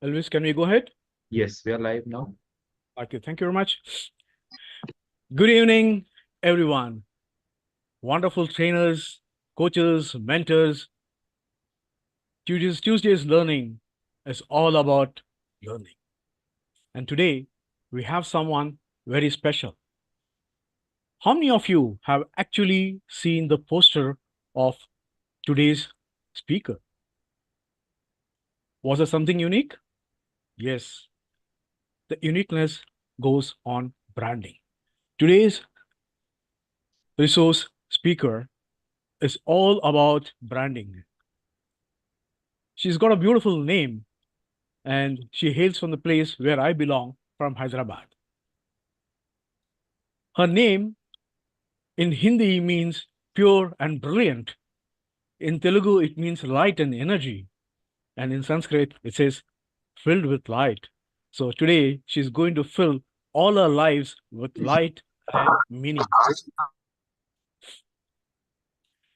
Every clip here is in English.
Elvis, can we go ahead? Yes, we are live now. Okay, thank you very much. Good evening, everyone. Wonderful trainers, coaches, mentors. Tuesday's learning is all about learning. And today we have someone very special. How many of you have actually seen the poster of today's speaker? Was it something unique? Yes, the uniqueness goes on branding. Today's resource speaker is all about branding. She's got a beautiful name and she hails from the place where I belong, from Hyderabad. Her name in Hindi means pure and brilliant. In Telugu, it means light and energy. And in Sanskrit, it says filled with light. So today, she's going to fill all our lives with light and meaning.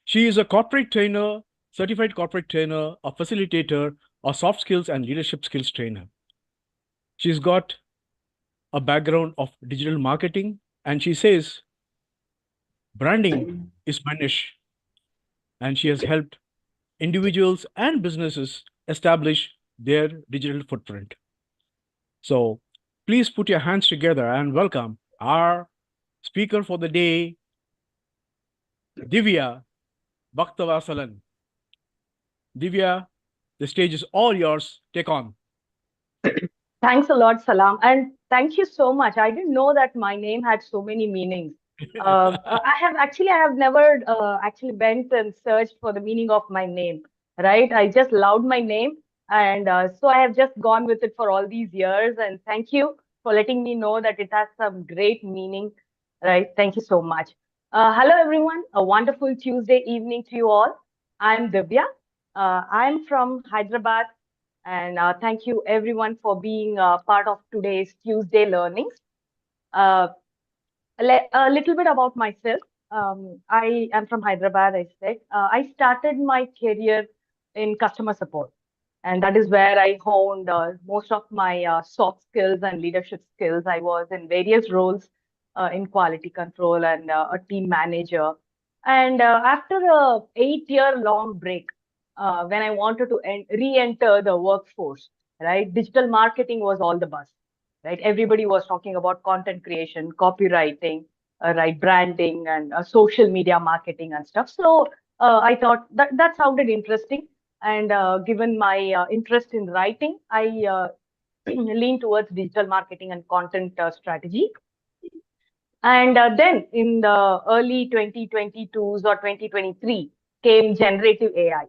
She is a corporate trainer, certified corporate trainer, a facilitator, a soft skills and leadership skills trainer. She's got a background of digital marketing, and she says branding is my niche, and she has helped individuals and businesses establish their digital footprint. So please put your hands together and welcome our speaker for the day, Divya Bhaktavasalan. Divya, the stage is all yours. Take on. Thanks a lot, Salam. And thank you so much. I didn't know that my name had so many meanings. I have never actually went and searched for the meaning of my name, right? I just loved my name. And so I have just gone with it for all these years. And thank you for letting me know that it has some great meaning, right? Thank you so much. Hello, everyone. A wonderful Tuesday evening to you all. I'm Divya. I'm from Hyderabad, and thank you everyone for being part of today's Tuesday learnings. Uh, a little bit about myself. I am from Hyderabad, I said. I started my career in customer support, and that is where I honed most of my soft skills and leadership skills. I was in various roles in quality control and a team manager. And after a 8 year long break, when I wanted to re-enter the workforce, right, digital marketing was all the buzz, right? Everybody was talking about content creation, copywriting, right, branding, and social media marketing and stuff. So I thought that sounded interesting. And given my interest in writing, I lean towards digital marketing and content strategy. And then in the early 2022s or 2023 came generative AI,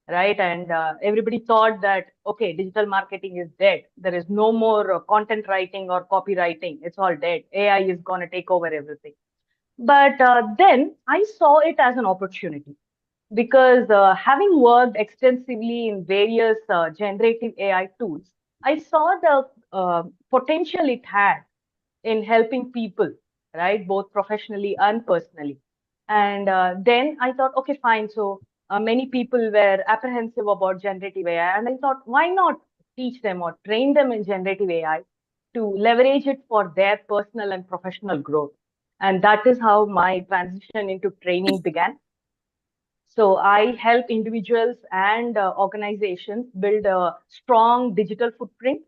right? And everybody thought that, okay, digital marketing is dead. There is no more content writing or copywriting. It's all dead. AI is going to take over everything. But then I saw it as an opportunity because having worked extensively in various generative AI tools, I saw the potential it had in helping people, right, both professionally and personally. And then I thought, okay, fine. So many people were apprehensive about generative AI, and I thought, why not teach them or train them in generative AI to leverage it for their personal and professional growth? And that is how my transition into training began. So I help individuals and organizations build a strong digital footprint,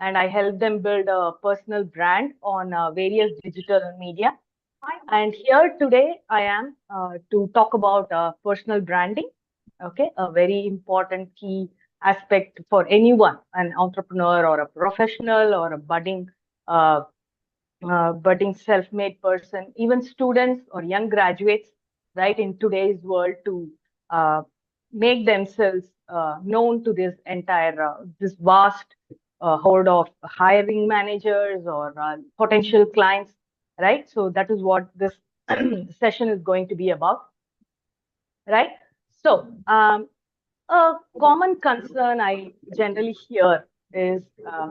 and I help them build a personal brand on various digital media. And here today I am to talk about personal branding. Okay, a very important key aspect for anyone, an entrepreneur or a professional or a uh, budding self-made person, even students or young graduates, right, in today's world to uh, make themselves known to this entire, this vast horde of hiring managers or potential clients, right? So that is what this session is going to be about. right? So, a common concern I generally hear is,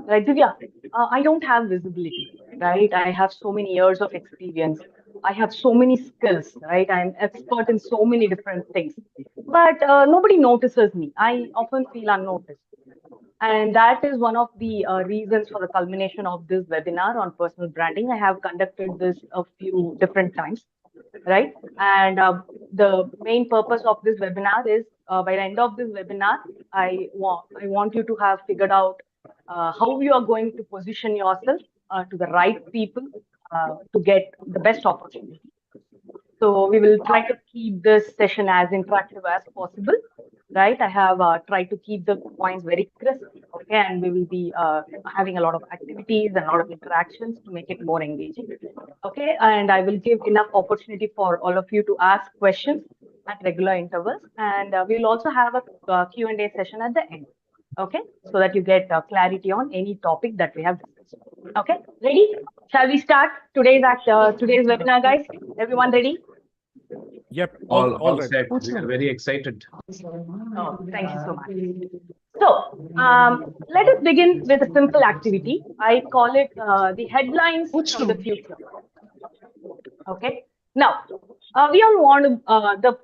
like, Divya, I don't have visibility, right? I have so many years of experience. I have so many skills, right? I'm expert in so many different things, but nobody notices me. I often feel unnoticed. And that is one of the reasons for the culmination of this webinar on personal branding. I have conducted this a few different times, right? And the main purpose of this webinar is by the end of this webinar, I want you to have figured out how you are going to position yourself to the right people to get the best opportunity. So we will try to keep this session as interactive as possible, right? I have tried to keep the points very crisp, okay? And we will be having a lot of activities and a lot of interactions to make it more engaging, okay? And I will give enough opportunity for all of you to ask questions at regular intervals. And we will also have a Q&A session at the end, okay? So that you get clarity on any topic that we have discussed. Okay, ready? Shall we start today's webinar, guys? Everyone ready? Yep, all All right. set. We are very excited. Oh, thank you so much. So, let us begin with a simple activity. I call it the headlines from the future. Okay. Now, we all want to, the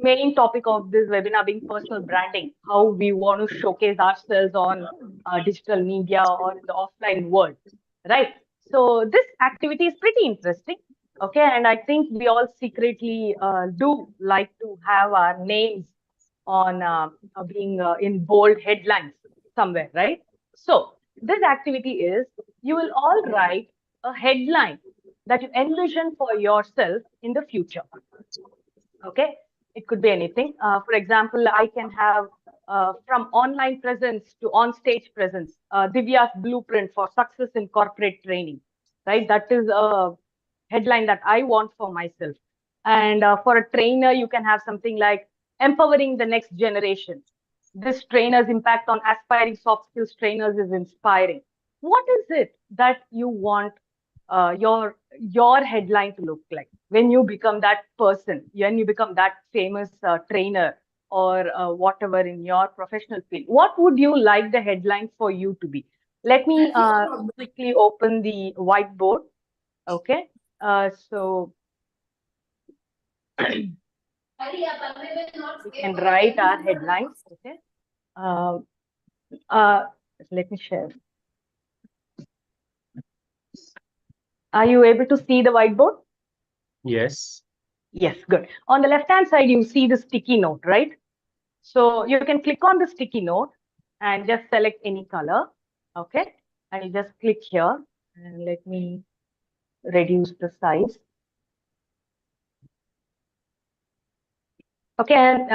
main topic of this webinar being personal branding, how we want to showcase ourselves on digital media or in the offline world, right? So this activity is pretty interesting. Okay, and I think we all secretly do like to have our names on being in bold headlines somewhere, right? So this activity is, you will all write a headline that you envision for yourself in the future. Okay, it could be anything. For example, I can have from online presence to on-stage presence, Divya's blueprint for success in corporate training, right? That is a headline that I want for myself. And for a trainer, you can have something like empowering the next generation. This trainer's impact on aspiring soft skills trainers is inspiring. What is it that you want your headline to look like when you become that person, when you become that famous trainer or whatever in your professional field? What would you like the headline for you to be? Let me quickly open the whiteboard. Okay, so we can write our headlines. Okay, uh, uh, let me share. Are you able to see the whiteboard? Yes. Yes, good. On the left-hand side, you see the sticky note, right? So you can click on the sticky note and just select any color. Okay. And you just click here and let me reduce the size. Okay. And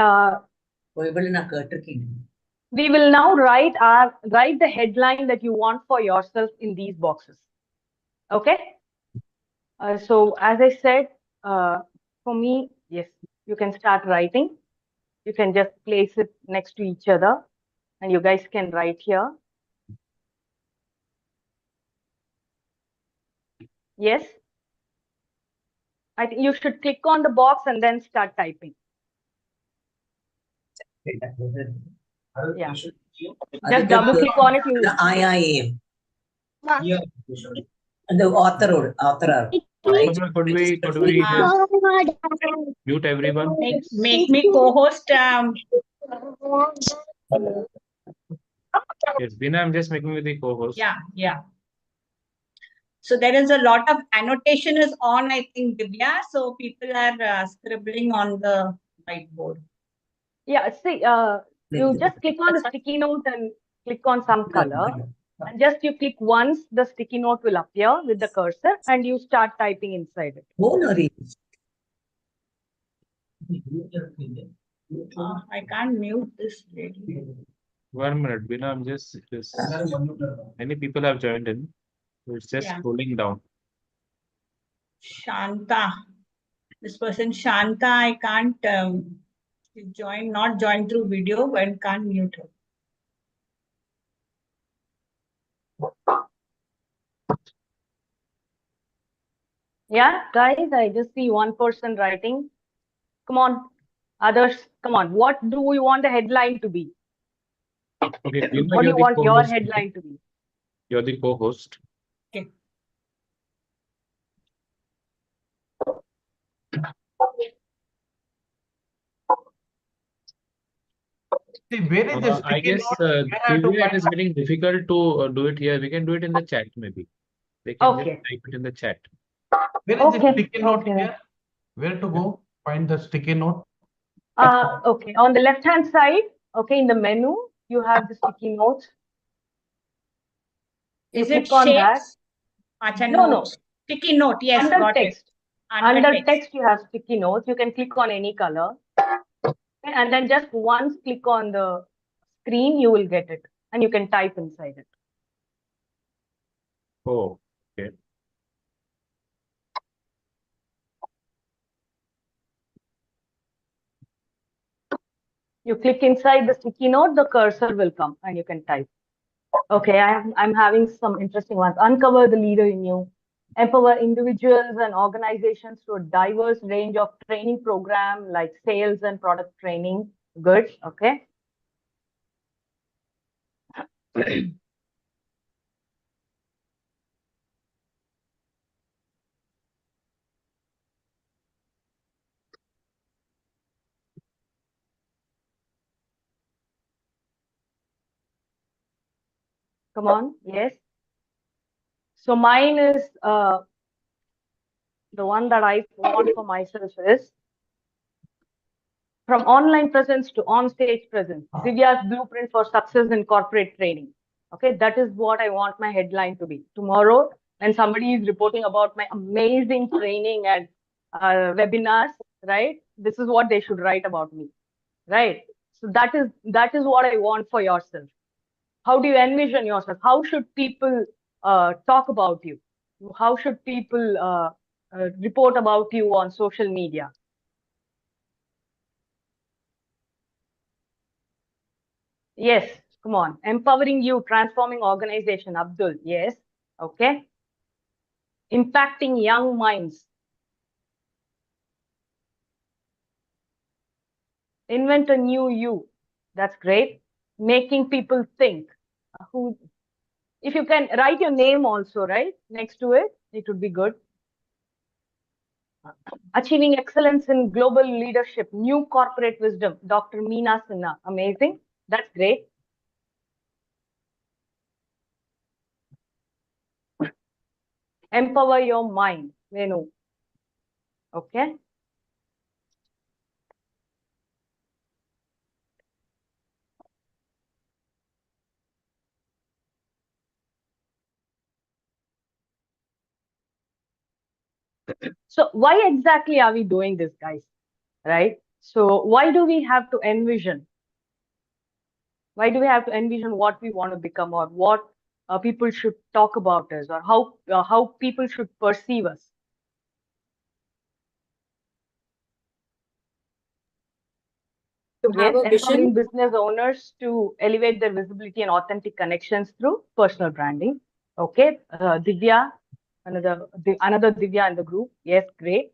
we will now write the headline that you want for yourself in these boxes. Okay. So as I said, for me, yes, you can start writing. You can just place it next to each other and you guys can write here. Yes. I think you should click on the box and then start typing. Yeah. Just double click on it. The IAAM. Yeah. And the author. Right? Could we mute everyone? Make me co-host. Yes, Bina, I'm just making you the co-host. Yeah. So there is a lot of annotation is on, I think, Divya. So people are scribbling on the whiteboard. Yeah, see, you just click on the sticky note and click on some color. And just you click once, the sticky note will appear with the cursor and you start typing inside it. I can't mute this lady. 1 minute, Bina, I'm just many people have joined in. So it's just scrolling down. Shanta. This person, Shanta, I can't not join through video, but can't mute her. Yeah, guys, I just see one person writing. Come on, Others, come on. What do we want the headline to be? Okay, What do you want your headline to be? You're the co-host. Okay. See, where is this I sticky guess note? Where I have to Divya, it find is getting difficult to do it here. We can do it in the chat, maybe. They can just Okay. type it in the chat. where is this Okay. sticky note Okay. here? Where to go? Find the sticky note. Okay. On the left-hand side, okay, in the menu, you have the sticky notes. You Is it click on that. shapes? Acha, No, no. notes. Sticky note. Yes, Under got it. text. Under text, you have sticky notes. You can click on any color. Okay, and then just once click on the screen, you will get it. And you can type inside it. Oh, okay. You click inside the sticky note, the cursor will come and you can type. Okay, I'm having some interesting ones. Uncover the leader in you. Empower individuals and organizations through a diverse range of training program like sales and product training. Good, okay. Come on, yes. So mine is the one that I want for myself is from online presence to on-stage presence. Divya's blueprint for success in corporate training. Okay, that is what I want my headline to be. Tomorrow, when somebody is reporting about my amazing training and webinars, right? This is what they should write about me, right? So that is what I want for yourself. How do you envision yourself? How should people talk about you? How should people report about you on social media? Yes, come on. Empowering you, transforming organization, Abdul. Yes, okay. Impacting young minds. Invent a new you. That's great. Making people think. Who? If you can write your name also, right, next to it, it would be good. Achieving excellence in global leadership, new corporate wisdom, Dr. Meena Sinha. Amazing. That's great. Empower your mind, Venu. Okay. So why exactly are we doing this, guys? Right? So why do we have to envision? Why do we have to envision what we want to become or what people should talk about us or how people should perceive us? To have a vision. Empowering business owners to elevate their visibility and authentic connections through personal branding. Okay, Divya, another Divya in the group. Yes, great.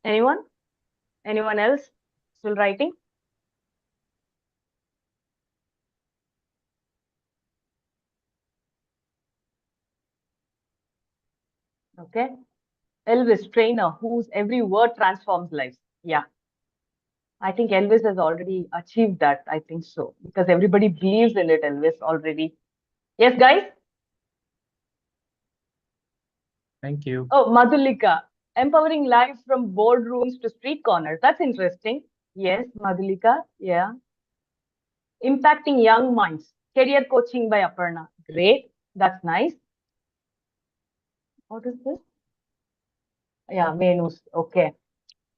Anyone? Anyone else still writing? Okay. Elvis, trainer, whose every word transforms lives. Yeah. I think Elvis has already achieved that. I think so. Because everybody believes in it, Elvis, already. Yes, guys? Thank you. Oh, Madhulika. Empowering lives from boardrooms to street corners. That's interesting. Yes, Madhulika. Yeah. Impacting young minds. Career coaching by Aparna. Great. That's nice. What is this? Yeah, menus. Okay.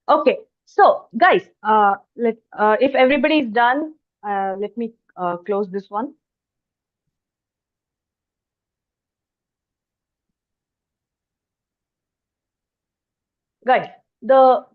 Okay. So, guys, if everybody is done, let me close this one. Guys, the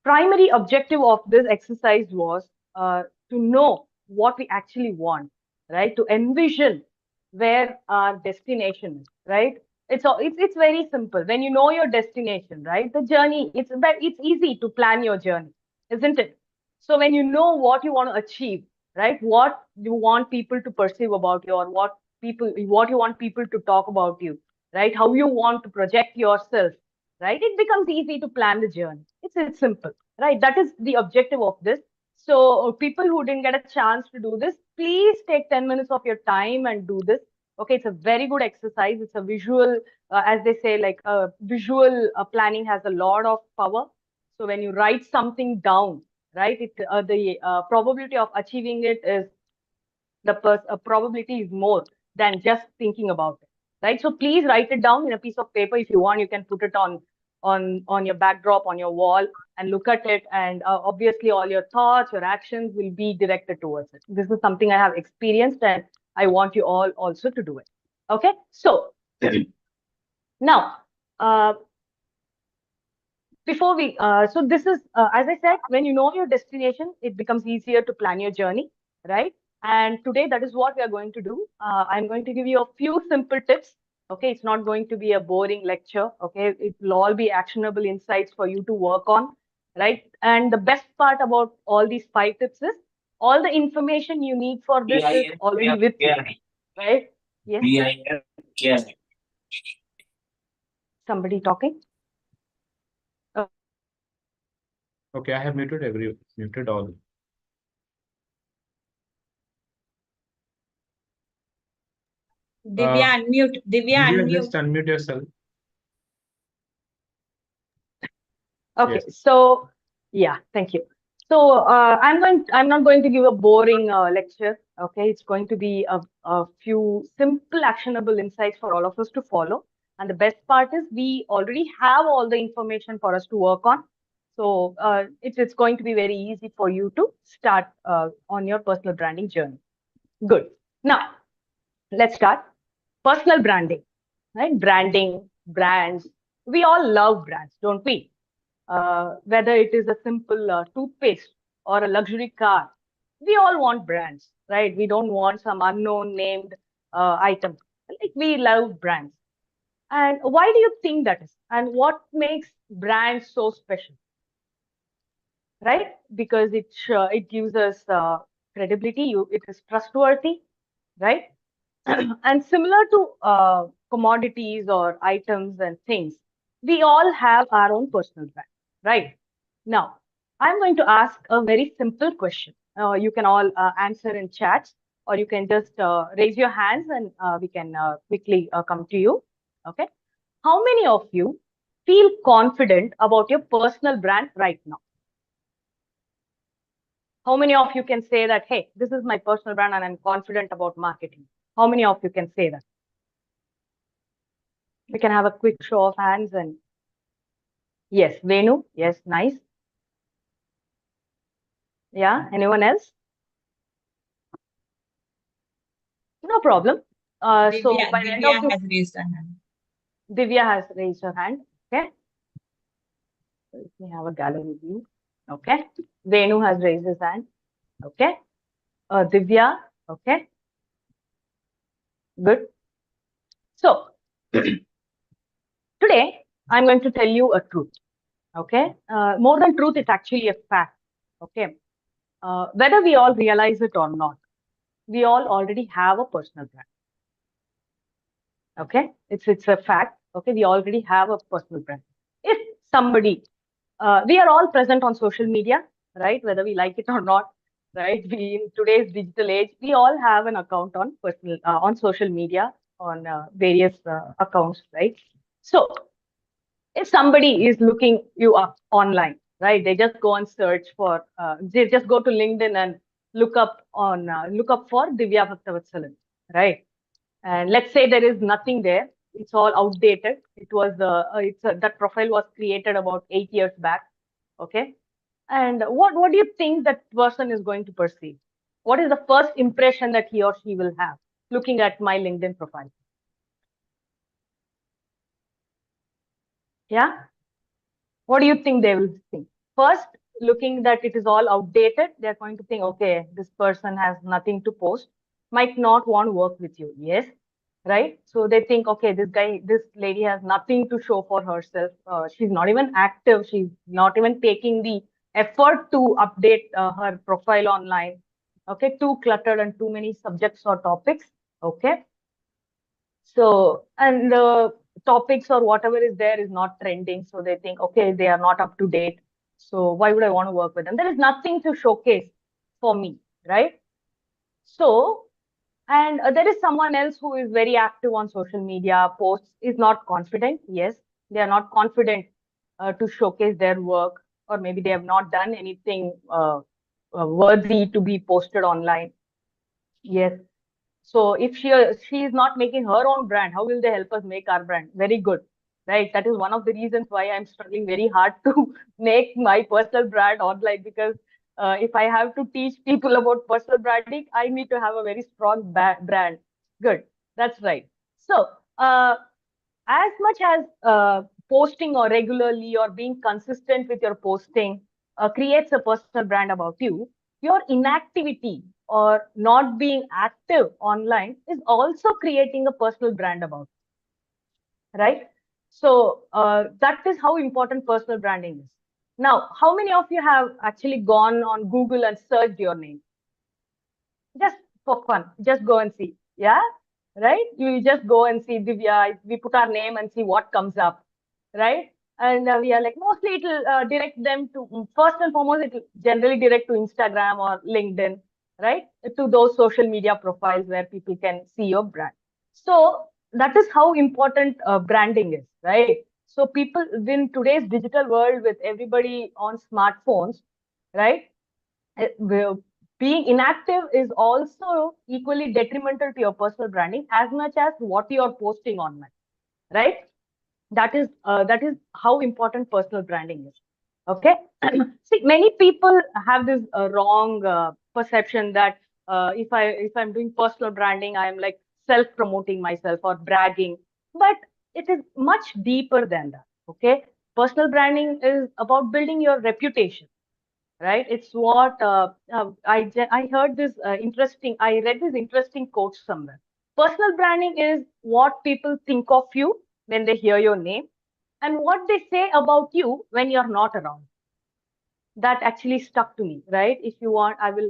primary objective of this exercise was to know what we actually want, right? To envision where our destination is, right? It's very simple. When you know your destination, right? The journey, it's easy to plan your journey, isn't it? So when you know what you want to achieve, right? What you want people to perceive about you, or what you want people to talk about you, right? How you want to project yourself, right? It becomes easy to plan the journey. It's simple, right? That is the objective of this. So people who didn't get a chance to do this, please take 10 minutes of your time and do this. Okay, it's a very good exercise. It's a visual, as they say, like visual planning has a lot of power. So when you write something down, right, the probability of achieving it is probability is more than just thinking about it, right? So please write it down in a piece of paper. If you want, you can put it on your backdrop on your wall and look at it. And obviously, all your thoughts, your actions will be directed towards it. This is something I have experienced, and I want you all also to do it. Okay, so now. Before we, so this is, as I said, when you know your destination, it becomes easier to plan your journey, right? And today, that is what we are going to do. I'm going to give you a few simple tips. Okay, it's not going to be a boring lecture. Okay, it will all be actionable insights for you to work on, right? And the best part about all these 5 tips is all the information you need for this is already with you, right? Yes. Somebody talking? Okay, I have muted all. Divya, unmute. Divya, unmute. Just unmute yourself. Okay, Yes. so yeah, thank you. So I'm not going to give a boring lecture. Okay, it's going to be a few simple, actionable insights for all of us to follow. And the best part is we already have all the information for us to work on. So it's going to be very easy for you to start on your personal branding journey. Good. Now, let's start. Personal branding, right? Branding, brands. We all love brands, don't we? Whether it is a simple toothpaste or a luxury car, we all want brands, right? We don't want some unknown named item. Like we love brands. And why do you think that is? And what makes brands so special? Right? Because it gives us credibility. It is trustworthy, right? And similar to commodities or items and things, we all have our own personal brand, right? Now, I'm going to ask a very simple question. You can all answer in chats, or you can just raise your hands and we can quickly come to you. Okay. How many of you feel confident about your personal brand right now? How many of you can say that, hey, this is my personal brand and I'm confident about marketing? How many of you can say that? We can have a quick show of hands. And yes, Venu, yes, nice. Yeah, anyone else? No problem. So by the end of this, has raised her hand. Divya has raised her hand. Okay. Let me have a gallery view. Okay. Venu has raised his hand. Okay. Divya. Okay. Good. So today I'm going to tell you a truth. Okay. More than truth, it's actually a fact. Okay. Whether we all realize it or not, we all already have a personal brand. Okay, it's a fact. Okay, we already have a personal brand. If somebody, we are all present on social media, right? Whether we like it or not, right? We in today's digital age, we all have an account on on social media on various accounts, right? So if somebody is looking you up online, right? They just go and search for, they just go to LinkedIn and look up for Divya Bhaktavatsala, right? And let's say there is nothing there. It's all outdated. It was that profile was created about 8 years back. Okay. And what do you think that person is going to perceive? What is the first impression that he or she will have looking at my LinkedIn profile? Yeah. What do you think they will think? First, looking that it is all outdated, they're going to think, okay, this person has nothing to post. might not want to work with you. Yes, right? So they think, okay, this lady has nothing to show for herself. She's not even active. She's not even taking the effort to update her profile online. Okay, too cluttered and too many subjects or topics. Okay, so and the topics or whatever is there is not trending. So they think, okay, they are not up to date. So why would I want to work with them? There is nothing to showcase for me, right? So and there is someone else who is very active on social media, posts, is not confident. Yes, they are not confident to showcase their work, or maybe they have not done anything worthy to be posted online. Yes. So if she is not making her own brand, how will they help us make our brand? Very good, right? That is one of the reasons why I'm struggling very hard to make my personal brand online, because if I have to teach people about personal branding, I need to have a very strong brand. Good, that's right. So as much as posting or regularly or being consistent with your posting creates a personal brand about you, your inactivity or not being active online is also creating a personal brand about you, right? So that is how important personal branding is. Now, how many of you have actually gone on Google and searched your name? Just for fun, just go and see. Yeah, right? You just go and see Divya. We put our name and see what comes up, right? And we are like, mostly it'll direct them to, first and foremost, it'll generally direct to Instagram or LinkedIn, right? To those social media profiles where people can see your brand. So that is how important branding is, right? So people in today's digital world with everybody on smartphones, right? Being inactive is also equally detrimental to your personal branding as much as what you are posting online, right? That is how important personal branding is. Okay. See, many people have this wrong perception that if I'm doing personal branding, I am like self promoting myself or bragging, but it is much deeper than that. Okay, personal branding is about building your reputation, right? It's what I heard this interesting. I read this interesting quote somewhere. Personal branding is what people think of you when they hear your name, and what they say about you when you're not around. That actually stuck to me, right? If you want, I will.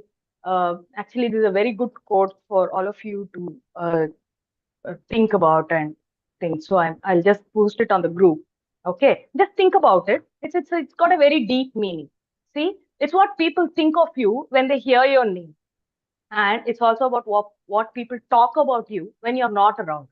Actually, this is a very good quote for all of you to think about and think. So I'll just post it on the group. Okay, just think about it. It's got a very deep meaning. See, it's what people think of you when they hear your name, and it's also about what people talk about you when you're not around.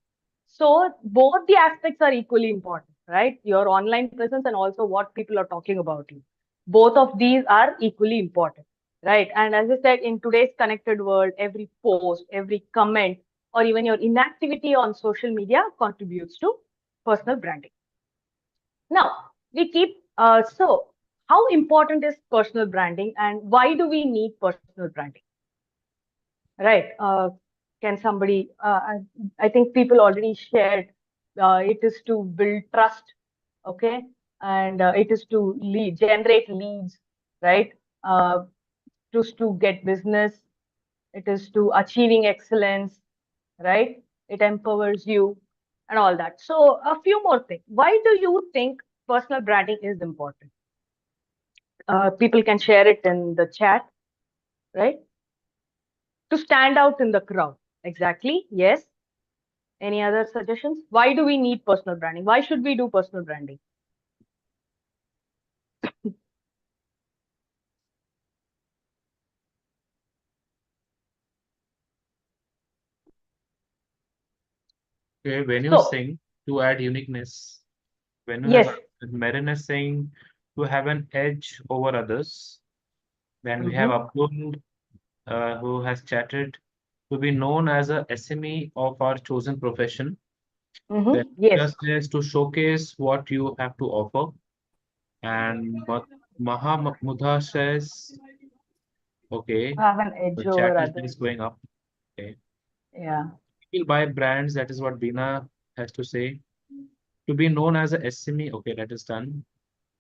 So both the aspects are equally important, right? Your online presence and also what people are talking about you. Both of these are equally important, right? And as I said, in today's connected world, every post, every comment, or even your inactivity on social media contributes to personal branding. Now, we keep, so how important is personal branding and why do we need personal branding? Right. Can somebody, I think people already shared, it is to build trust, okay? And it is to generate leads, right? It is to get business. It is to achieving excellence, right? It empowers you and all that. So a few more things. Why do you think personal branding is important? People can share it in the chat, right? To stand out in the crowd. Exactly. Yes. Any other suggestions? Why do we need personal branding? Why should we do personal branding? Okay, when you So, sing to add uniqueness, when you yes. have Marin is saying to have an edge over others, then we have Upload who has chatted to be known as a SME of our chosen profession. Then Yes. just is to showcase what you have to offer. And Mahamudha says, okay, Have an the edge chat over is others. going up. Okay. Yeah. People buy brands, that is what Bina has to say. To be known as a SME, okay, that is done.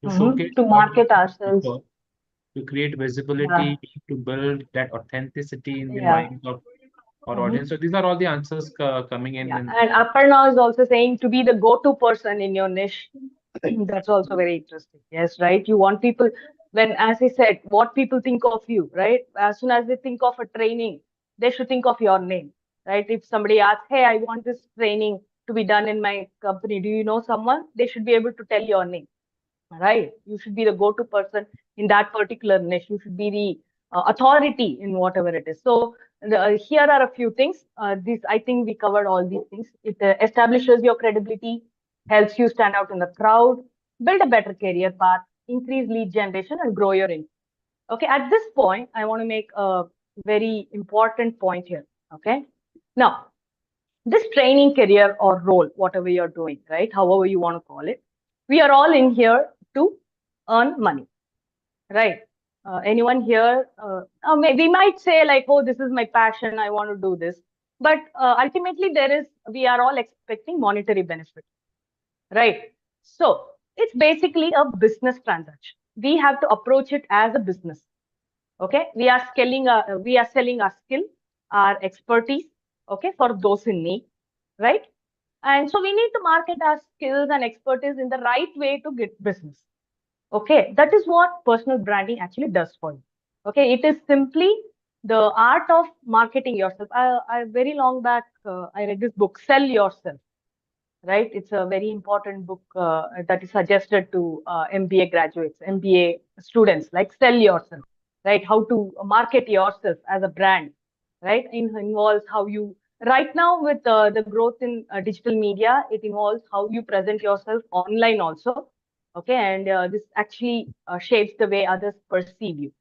To showcase To what you market ourselves. offer, to create Yeah. visibility, to build that authenticity in the Yeah. minds of our audience. So these are all the answers coming in. Yeah, and Aparna is also saying to be the go-to person in your niche. That's also very interesting. Yes, right. You want people, when, as I said, what people think of you, right? As soon as they think of a training, they should think of your name, right? If somebody asks, hey, I want this training to be done in my company, do you know someone? They should be able to tell your name, right? You should be the go-to person in that particular niche. You should be the authority in whatever it is. So here are a few things. I think we covered all these things. It establishes your credibility, helps you stand out in the crowd, build a better career path, increase lead generation, and grow your income. Okay, at this point, I want to make a very important point here. Okay, now this training career or role, whatever you're doing, right? However you want to call it, we are all in here to earn money, right? Anyone here? We might say like, oh, this is my passion. I want to do this. But ultimately, we are all expecting monetary benefit, right? So it's basically a business transaction. We have to approach it as a business. Okay, we are selling our skill, our expertise, okay, for those in need, right? And so we need to market our skills and expertise in the right way to get business. Okay, that is what personal branding actually does for you. Okay, it is simply the art of marketing yourself. I very long back, I read this book, Sell Yourself, right? It's a very important book that is suggested to MBA graduates, MBA students, like sell yourself, right? How to market yourself as a brand, right? It involves how you, right now with the growth in digital media, it involves how you present yourself online also. Okay, and this actually shapes the way others perceive you.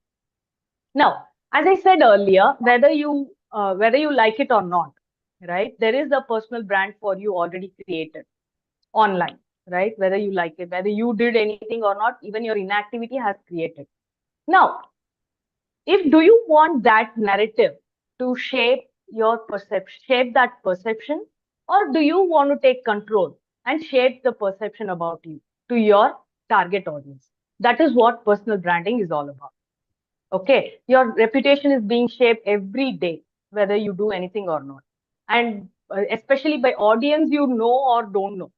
Now, as I said earlier, whether you like it or not, right? There is a personal brand for you already created online, right? Whether you like it, whether you did anything or not, even your inactivity has created. Now, if do you want that narrative to shape your perception, shape that perception, or do you want to take control and shape the perception about you to your target audience? That is what personal branding is all about. Okay, your reputation is being shaped every day, whether you do anything or not, and especially by audience you know or don't know,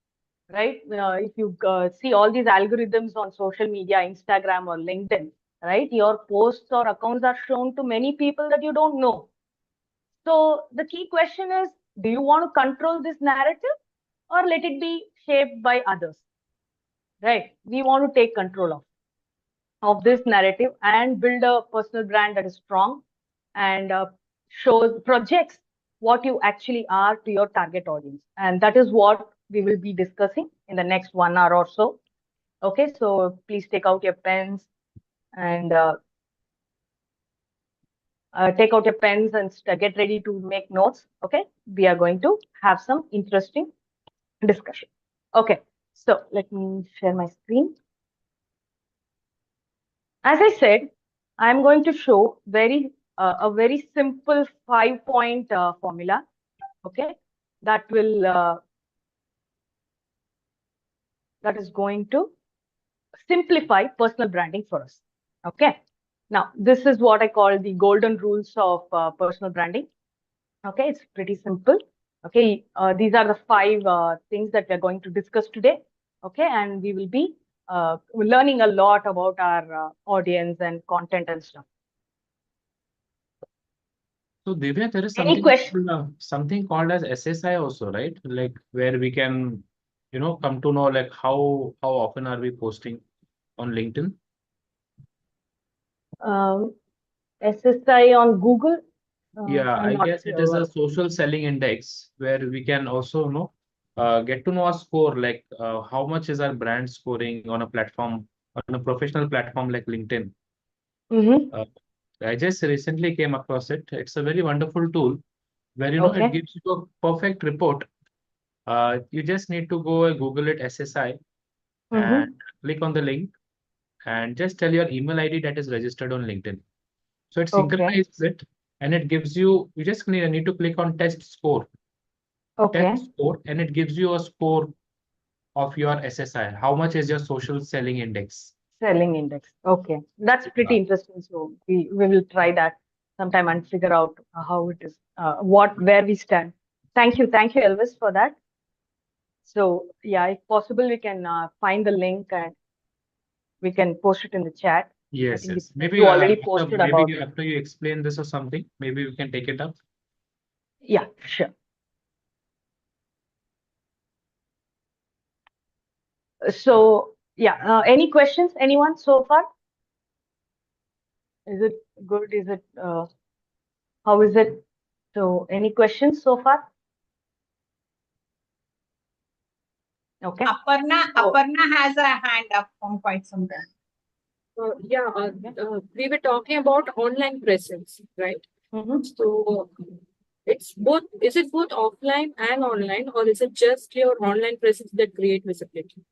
right? If you see all these algorithms on social media, Instagram or LinkedIn, right? Your posts or accounts are shown to many people that you don't know. So the key question is, do you want to control this narrative or let it be shaped by others, right? We want to take control of this narrative and build a personal brand that is strong and projects what you actually are to your target audience. And that is what we will be discussing in the next 1 hour or so. Okay, so please take out your pens and get ready to make notes. Okay, we are going to have some interesting discussion. Okay, so let me share my screen. As I said, I'm going to show a very simple 5-point formula. Okay, that is going to simplify personal branding for us. Okay, now this is what I call the golden rules of personal branding. Okay, it's pretty simple. Okay, these are the 5 things that we're going to discuss today. Okay, and we will be learning a lot about our audience and content and stuff. So Divya, there is Any question? something called as SSI also, right? Like where we can, come to know like how often are we posting on LinkedIn? SSI on Google? Yeah, I'm I not guess it is a sure. social selling index where we can also get to know our score, like how much is our brand scoring on a platform, on a professional platform like LinkedIn. I just recently came across it. It's a very wonderful tool where it gives you a perfect report. You just need to go and Google it SSI and click on the link and just tell your email ID that is registered on LinkedIn. So it synchronizes it and it gives you just need to click on test score. Test score, and it gives you a score of your SSI. How much is your social selling index? Selling index. Okay, that's pretty interesting. So we will try that. sometime and figure out how it is, where we stand. Thank you, Elvis, for that. So yeah, if possible, we can find the link and we can post it in the chat. I Yes, think yes. Maybe you already posted about it. after you explain this or something, maybe we can take it up. Yeah, sure. So yeah, any questions, anyone so far? Is it good? Is it how is it? So any questions so far? Okay. Aparna has a hand up from quite some time. We were talking about online presence, right? So it's both. Is it both offline and online, or is it just your online presence that create visibility?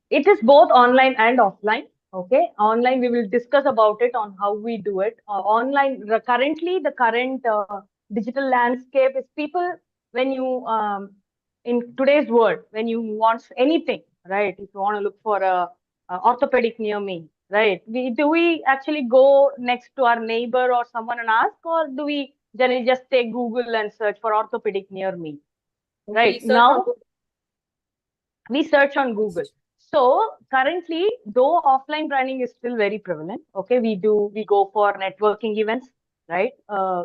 It is both online and offline. Okay, online we will discuss about it on how we do it. Online, currently the current digital landscape is people, when you in today's world, when you want anything, right? If you want to look for a orthopedic near me, right? Do we actually go next to our neighbor or someone and ask, or do we generally just take Google and search for orthopedic near me? Right now, we search on Google. So currently, though offline branding is still very prevalent, okay, we go for networking events, right?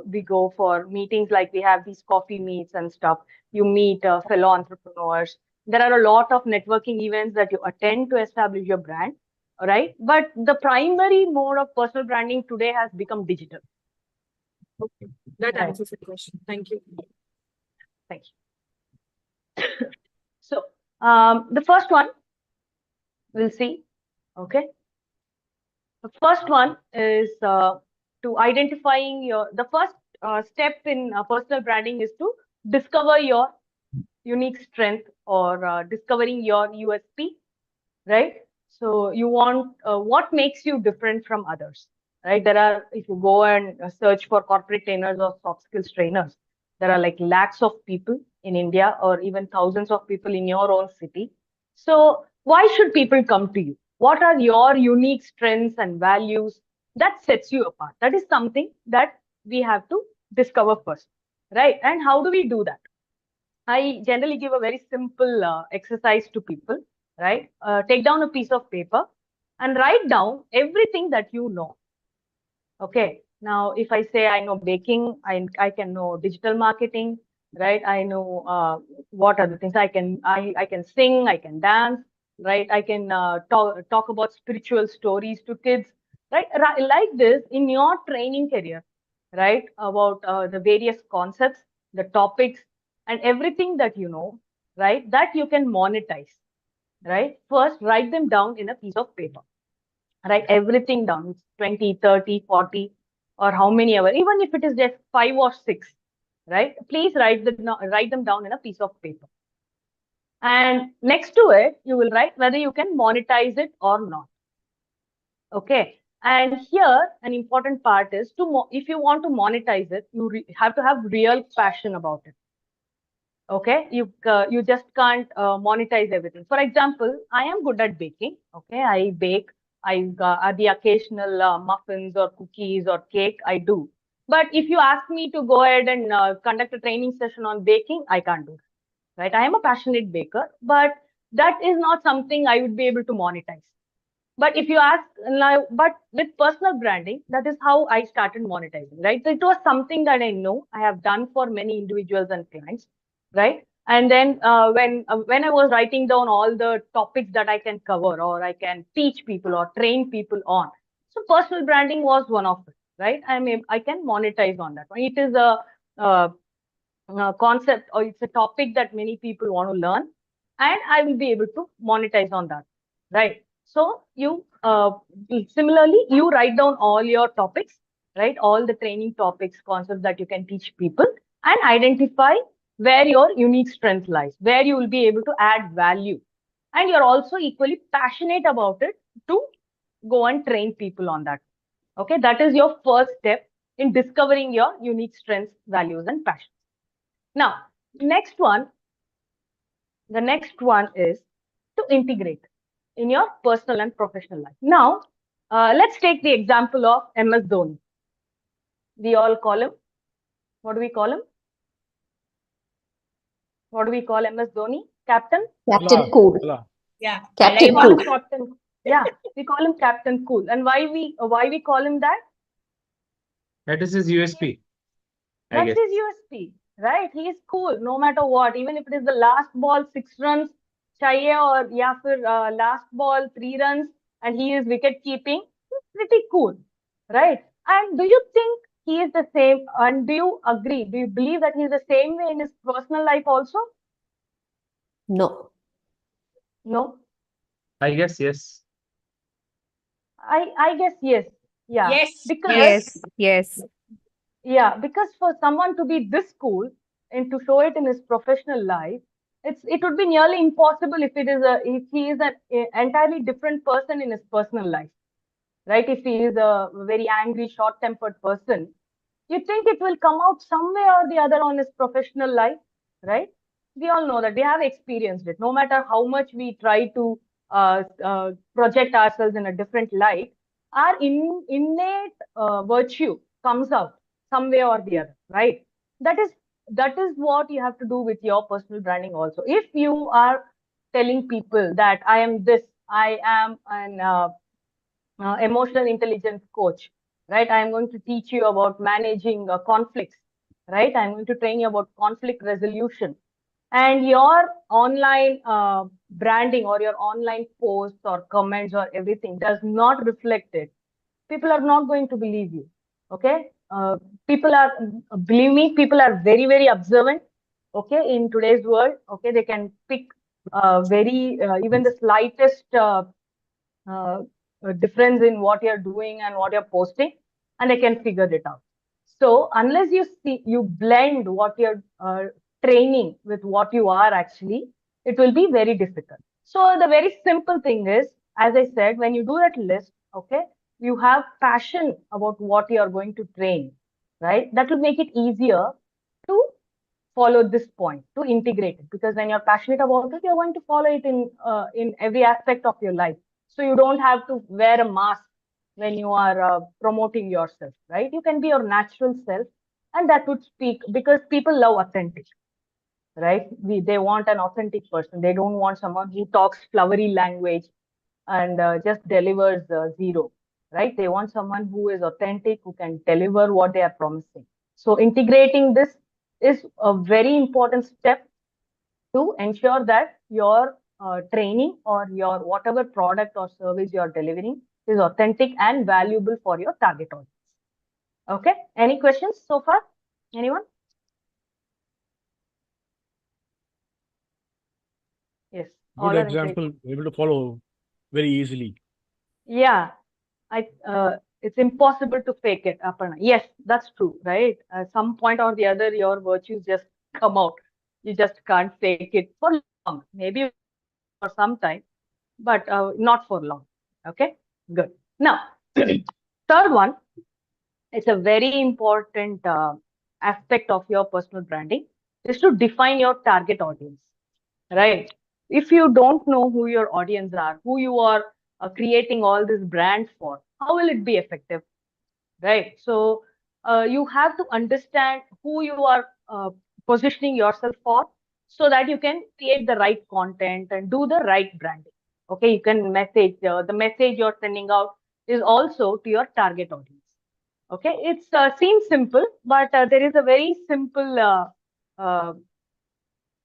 We go for meetings, like we have these coffee meets and stuff. You meet fellow entrepreneurs. There are a lot of networking events that you attend to establish your brand, right? But the primary mode of personal branding today has become digital. Okay, that answers the question. Thank you. Thank you. So the first one we'll see. Okay. The first one is to identifying the first step in personal branding is to discover your unique strength, or discovering your USP, right? So you want what makes you different from others, right? If you go and search for corporate trainers or soft skills trainers, there are like lakhs of people in India, or even thousands of people in your own city. So why should people come to you? What are your unique strengths and values that sets you apart? That is something that we have to discover first, right? And how do we do that? I generally give a very simple exercise to people, right? Take down a piece of paper and write down everything that you know. Okay. Now, if I say I know baking, I can know digital marketing, right? I know what are the things I can sing, I can dance, right? I can talk about spiritual stories to kids, right? Like this in your training career, right? About the various concepts, the topics, and everything that you know, right? That you can monetize, right? First, write them down in a piece of paper. Write everything down. It's 20, 30, 40, or how many ever, even if it is just 5 or 6, right? Please write them down in a piece of paper. And next to it, you will write whether you can monetize it or not. Okay. And here, an important part is if you want to monetize it, you have to have real passion about it. Okay, you just can't monetize everything. For example, I am good at baking. Okay, I bake. I the occasional muffins or cookies or cake I do. But if you ask me to go ahead and conduct a training session on baking, I can't do that. Right? I am a passionate baker, but that is not something I would be able to monetize. But if you ask now, but with personal branding, that is how I started monetizing. Right? So it was something that I know I have done for many individuals and clients, right? And then when I was writing down all the topics that I can cover, or I can teach people or train people on, so personal branding was one of it, right? I can monetize on that. It is a concept, or it's a topic that many people want to learn, and I will be able to monetize on that, right? So you similarly, you write down all your topics, right? All the training topics, concepts that you can teach people, and identify where your unique strength lies, where you will be able to add value, and you're also equally passionate about it to go and train people on that. Okay, that is your first step in discovering your unique strengths, values, and passions. Now, the next one is to integrate in your personal and professional life. Now, let's take the example of MS Dhoni. We all call him. What do we call him? What do we call MS Dhoni? Captain? Captain Cool. Yeah. Captain We call him Cool. Captain. Yeah, we call him Captain Cool. And why we call him that? That is his USP, I That's guess. his USP, right? He is cool no matter what. Even if it is the last ball 6 runs, chahiye or ya fir last ball 3 runs, and he is wicket keeping, he's pretty cool, right? And do you think he is the same? And do you agree? Do you believe that he's the same way in his personal life also? No. No, I guess yes. I guess yes. Yeah, Yes. because Yes. yeah, because for someone to be this cool and to show it in his professional life, it would be nearly impossible if he is an entirely different person in his personal life, right? If he is a very angry, short-tempered person, you think it will come out some way or the other on his professional life, right? We all know that we have experienced it. No matter how much we try to project ourselves in a different light, our innate virtue comes out some way or the other, right? That is what you have to do with your personal branding also. If you are telling people that I am this, I am an emotional intelligence coach, right? I'm going to teach you about managing conflicts, right? I'm going to train you about conflict resolution. And your online branding or your online posts or comments or everything does not reflect it. People are not going to believe you. Okay? Believe me, people are very, very observant. Okay? In today's world, okay, they can pick even the slightest difference in what you're doing and what you're posting, and they can figure it out. So unless you blend what you're training with what you are actually, it will be very difficult. So the very simple thing is, as I said, when you do that list, okay, you have passion about what you are going to train, right? That will make it easier to follow this point, to integrate it, because when you're passionate about it, you're going to follow it in every aspect of your life. So you don't have to wear a mask when you are promoting yourself, right? You can be your natural self, and that would speak, because people love authentic, right? They want an authentic person. They don't want someone who talks flowery language and just delivers zero, right? They want someone who is authentic, who can deliver what they are promising. So integrating this is a very important step to ensure that your training or your whatever product or service you are delivering is authentic and valuable for your target audience. Okay. Any questions so far? Anyone? Yes. Good All are example, able to follow very easily. Yeah. It's impossible to fake it, Aparna. Yes, that's true, right? At some point or the other, your virtues just come out. You just can't fake it for long. Maybe for some time, but not for long. Okay, good. Now, third one, it's a very important aspect of your personal branding, is to define your target audience, right? If you don't know who your audience are, who you are creating all this brand for, how will it be effective? Right. So you have to understand who you are positioning yourself for, so that you can create the right content and do the right branding. Okay. You can the message you're sending out is also to your target audience. Okay. It seems simple, but there is a very simple uh,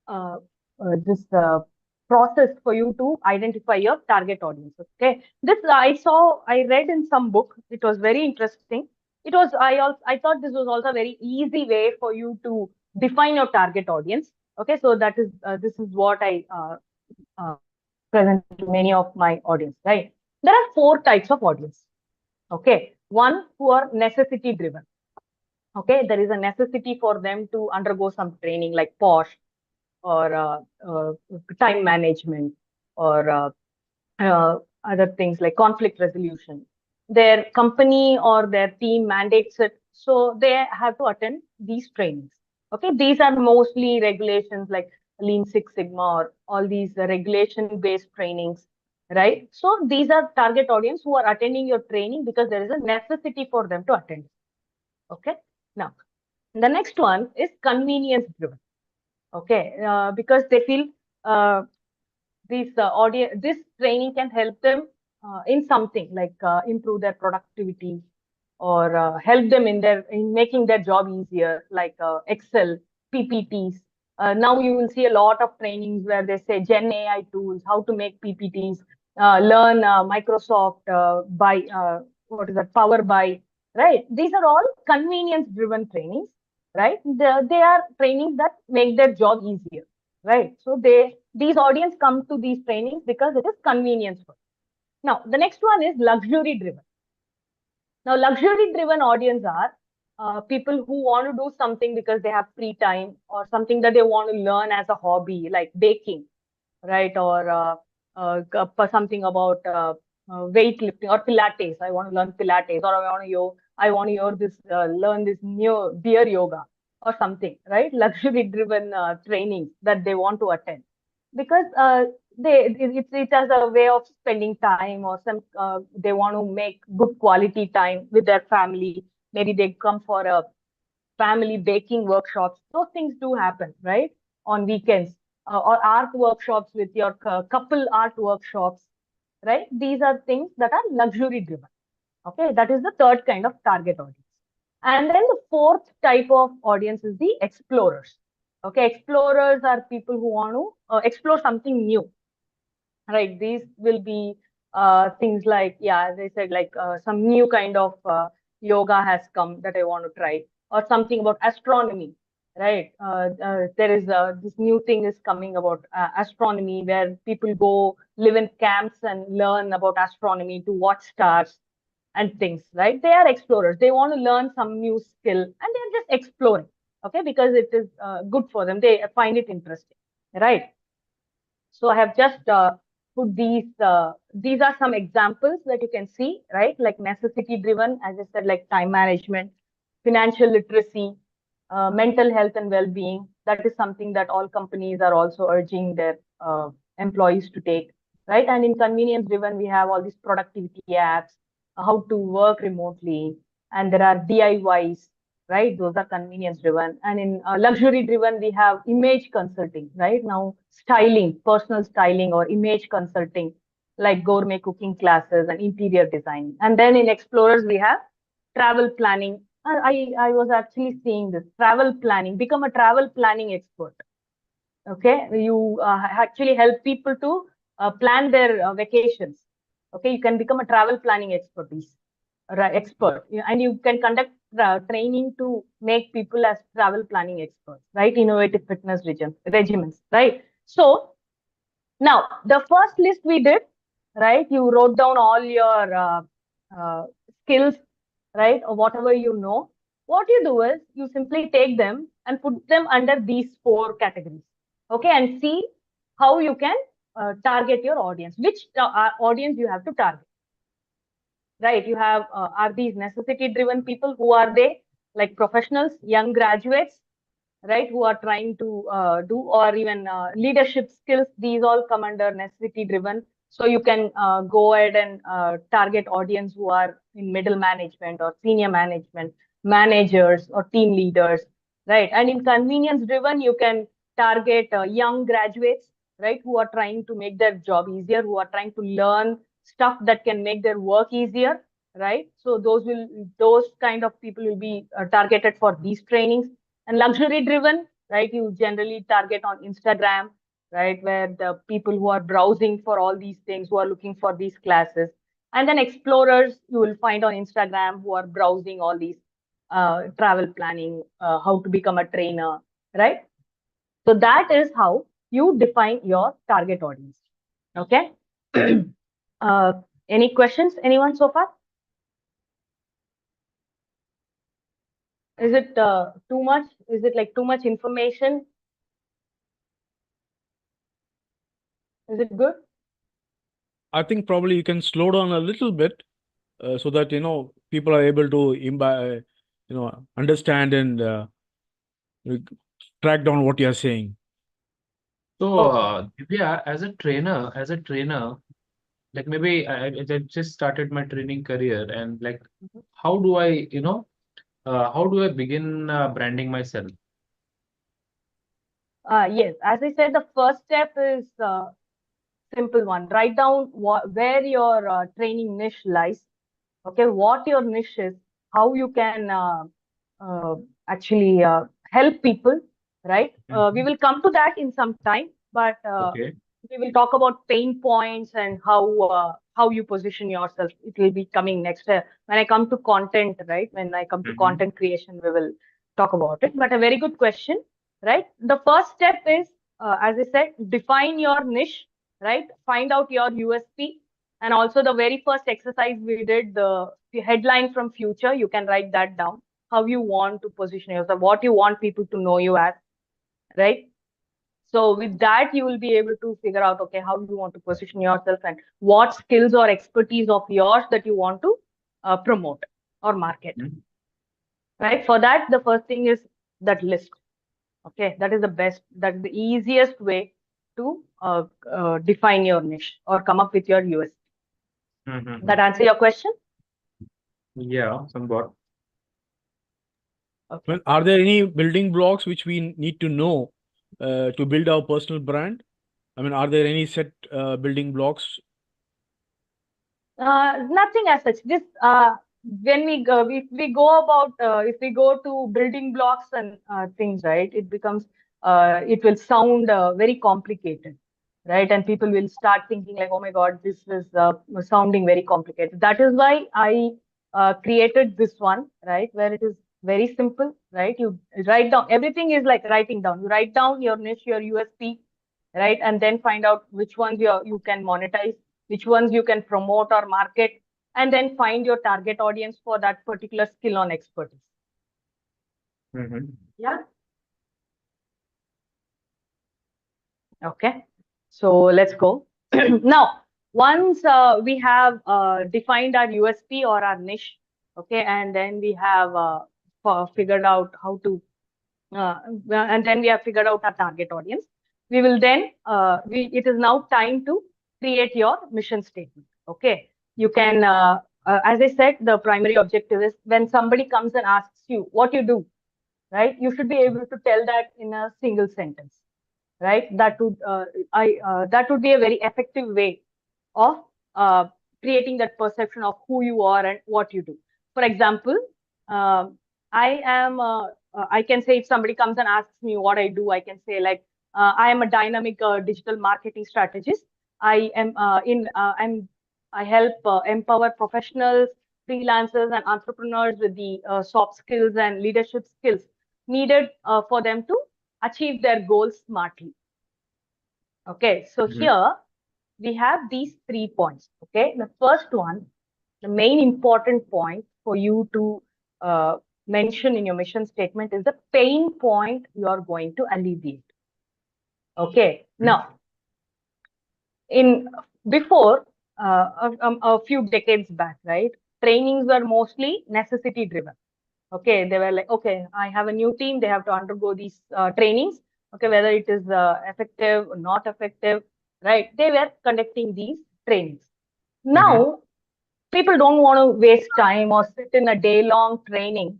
uh, this process for you to identify your target audience. Okay, this I read in some book. It was very interesting. It was I thought this was also a very easy way for you to define your target audience. Okay, so this is what I uh, present to many of my audience. Right, there are 4 types of audience. Okay, one who are necessity driven. Okay, there is a necessity for them to undergo some training like POSH or time management or other things like conflict resolution. Their company or their team mandates it, so they have to attend these trainings. Okay, these are mostly regulations like Lean Six Sigma or all these regulation-based trainings, right? So these are target audience who are attending your training because there is a necessity for them to attend. Okay. Now, the next one is convenience driven. Okay. Because they feel this training can help them in something like improve their productivity or help them in making their job easier, like Excel, PPTs. Now you will see a lot of trainings where they say Gen AI tools, how to make PPTs, learn Microsoft by what is that, Power by, right? These are all convenience-driven trainings, right? They are trainings that make their job easier, right? So these audience come to these trainings because it is convenience for them. Now, the next one is luxury-driven. Now, luxury-driven audience are people who want to do something because they have free time or something that they want to learn as a hobby, like baking, right? Or something about weightlifting or Pilates. I want to learn Pilates, or I want to learn this new beer yoga or something, right? Luxury-driven trainings that they want to attend because it's as a way of spending time or they want to make good quality time with their family. Maybe they come for a family baking workshops. Those things do happen, right? On weekends or art workshops with your couple art workshops, right? These are things that are luxury driven. Okay, that is the third kind of target audience. And then the fourth type of audience is the explorers. Okay, explorers are people who want to explore something new, right? These will be things like, yeah, as I said, like some new kind of yoga has come that I want to try, or something about astronomy, right? There is this new thing is coming about astronomy where people go live in camps and learn about astronomy to watch stars and things, right? They are explorers. They want to learn some new skill and they're just exploring, okay, because it is good for them. They find it interesting, right? So I have just put these are some examples that you can see, right? Like necessity driven, as I said, like time management, financial literacy, mental health and well-being. That is something that all companies are also urging their employees to take, right? And in convenience driven, we have all these productivity apps, how to work remotely, and there are DIYs, right? Those are convenience driven. And in luxury driven, we have image consulting, right? Now, styling, personal styling or image consulting, like gourmet cooking classes and interior design. And then in explorers, we have travel planning. I was actually seeing this travel planning, become a travel planning expert. Okay, you actually help people to plan their vacations. Okay, you can become a travel planning expert, and you can conduct training to make people as travel planning experts, right? Innovative fitness regimens, right? So now the first list we did, right? You wrote down all your uh, skills, right, or whatever you know. What you do is you simply take them and put them under these four categories, okay, and see how you can target your audience, which audience you have to target, right? You have are these necessity driven people? Who are they? Like professionals, young graduates, right, who are trying to do, or even leadership skills. These all come under necessity driven. So you can go ahead and target audience who are in middle management or senior management, managers or team leaders, right? And in convenience driven, you can target young graduates, right, who are trying to make their job easier, who are trying to learn stuff that can make their work easier, right? So those kind of people will be targeted for these trainings. And luxury driven, right, you generally target on Instagram, right, where the people who are browsing for all these things, who are looking for these classes. And then explorers you will find on Instagram who are browsing all these travel planning, how to become a trainer, right? So that is how you define your target audience. Okay. Any questions, anyone so far? Is it too much? Is it like too much information? Is it good? I think probably you can slow down a little bit so that people are able to understand and track down what you are saying. So, Okay. Divya, as a trainer, like maybe I just started my training career, and like, how do I, How do I begin branding myself? Yes, as I said, the first step is simple one. Write down where your training niche lies. Okay, what your niche is, how you can uh, actually help people, right? We will come to that in some time, but Okay. we will talk about pain points and how you position yourself. It will be coming next. When I come to content, right? When I come to content creation, we will talk about it. But a very good question, right? The first step is, as I said, define your niche, right? Find out your USP. And also the very first exercise we did, the headline from future, you can write that down. How you want to position yourself, what you want people to know you as, right? So with that, you will be able to figure out, okay, how you want to position yourself and what skills or expertise of yours that you want to promote or market, right? For that, the first thing is that list. Okay, that is the best, that's the easiest way to define your niche or come up with your USP. That answer your question? Yeah, somewhat. Okay. Well, are there any building blocks which we need to know to build our personal brand? I mean, are there any set building blocks? Nothing as such. This when we go, if we go about if we go to building blocks and things, right? It becomes it will sound very complicated, right? And people will start thinking like, oh my God, this is sounding very complicated. That is why I created this one, right? Where it is very simple, right? You write down, everything is like writing down. You write down your niche, your USP, right? And then find out which ones you can monetize, which ones you can promote or market, and then find your target audience for that particular skill on expertise. Yeah. Okay. So let's go. Now, once we have defined our USP or our niche, okay, and then we have figured out how to, and then we have figured out our target audience. We will then, it is now time to create your mission statement. Okay. You can, as I said, the primary objective is when somebody comes and asks you what you do, right? You should be able to tell that in a single sentence, right? That would, that would be a very effective way of creating that perception of who you are and what you do. For example, I can say if somebody comes and asks me what I do, I can say like, I am a dynamic digital marketing strategist. I am I help empower professionals, freelancers, and entrepreneurs with the soft skills and leadership skills needed for them to achieve their goals smartly. Okay, so here we have these 3 points. Okay, the first one, the main important point for you to mention in your mission statement is the pain point you are going to alleviate. Okay, now before a few decades back, right, trainings were mostly necessity driven. Okay, they were like, okay, I have a new team, they have to undergo these trainings. Okay, whether it is effective or not effective, right? They were conducting these trainings. Now, people don't want to waste time or sit in a day-long training,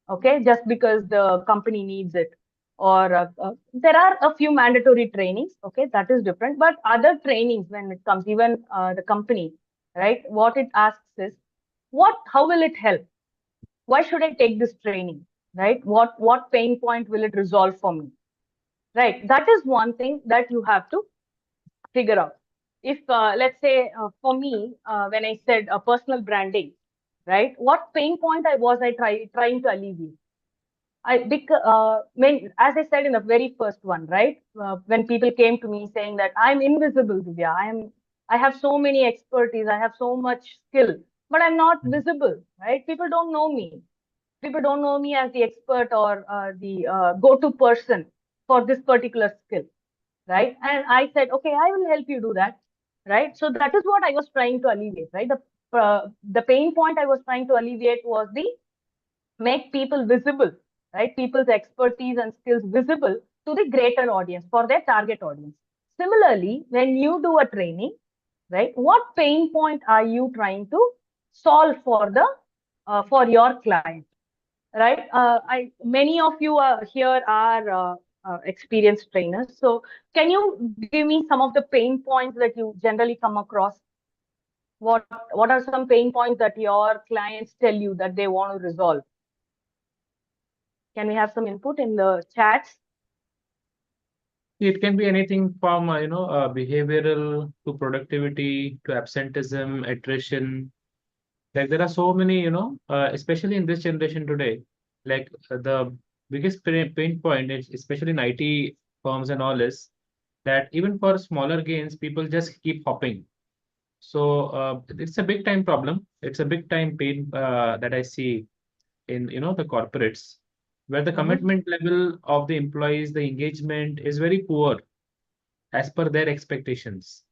okay, just because the company needs it. Or there are a few mandatory trainings, okay, that is different. But other trainings, when it comes, even the company, right, what it asks is, how will it help? Why should I take this training, right? What pain point will it resolve for me, right? That is one thing that you have to figure out. If let's say for me, when I said personal branding, right, what pain point I trying to alleviate? As I said in the very first one, right, when people came to me saying that I'm invisible, Divya, I have so many expertise, I have so much skill, but I'm not visible, right? People don't know me. People don't know me as the expert or the go-to person for this particular skill, right? And I said, okay, I will help you do that, right? So that is what I was trying to alleviate, right? The pain point I was trying to alleviate was the make people visible, right? People's expertise and skills visible to the greater audience, for their target audience. Similarly, when you do a training, right, what pain point are you trying to solve for your client? right? Many of you here are experienced trainers. So can you give me some of the pain points that you generally come across? What are some pain points that your clients tell you that they want to resolve? Can we have some input in the chats? It can be anything from behavioral to productivity to absenteeism, attrition. Like there are so many, especially in this generation today, like the biggest pain point is, especially in IT firms and all, is that even for smaller gains, people just keep hopping. So it's a big time problem. It's a big time pain that I see in the corporates, where the commitment level of the employees, the engagement is very poor as per their expectations,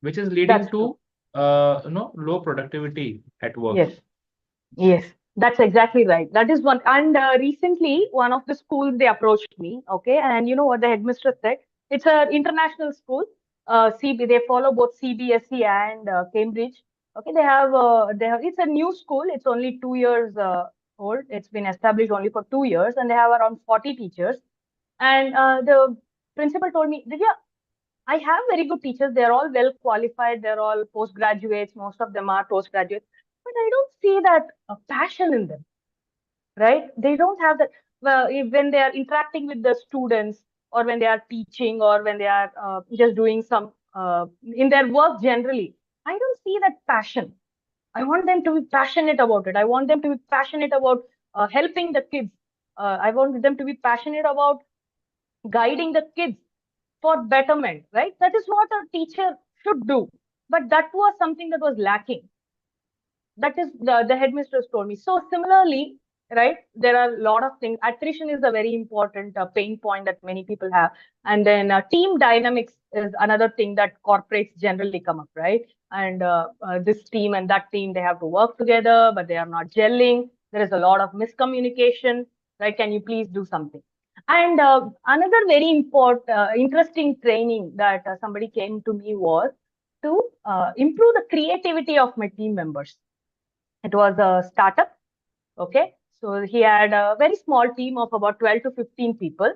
which is leading That's to true. low productivity at work. Yes. Yes, that's exactly right. That is one. And recently, one of the schools they approached me. Okay, and you know what the headmistress said? It's an international school. CB they follow both CBSE and Cambridge. Okay, they have. It's a new school. It's only 2 years old. It's been established only for 2 years, and they have around 40 teachers. And the principal told me, Divya, I have very good teachers. They're all well qualified. They're all postgraduates. Most of them are postgraduates. But I don't see that passion in them, right? They don't have that. Well, when they are interacting with the students, or when they are teaching, or when they are just doing some in their work generally, I don't see that passion. I want them to be passionate about it. I want them to be passionate about helping the kids. I want them to be passionate about guiding the kids for betterment, right? That is what a teacher should do. But that was something that was lacking. That is the headmistress told me. So similarly, right, there are a lot of things. Attrition is a very important pain point that many people have. And then team dynamics is another thing that corporates generally come up, right? And this team and that team, they have to work together, but they are not gelling. There is a lot of miscommunication, right? Can you please do something? And another very important, interesting training that somebody came to me was to improve the creativity of my team members. It was a startup. Okay. So he had a very small team of about 12 to 15 people.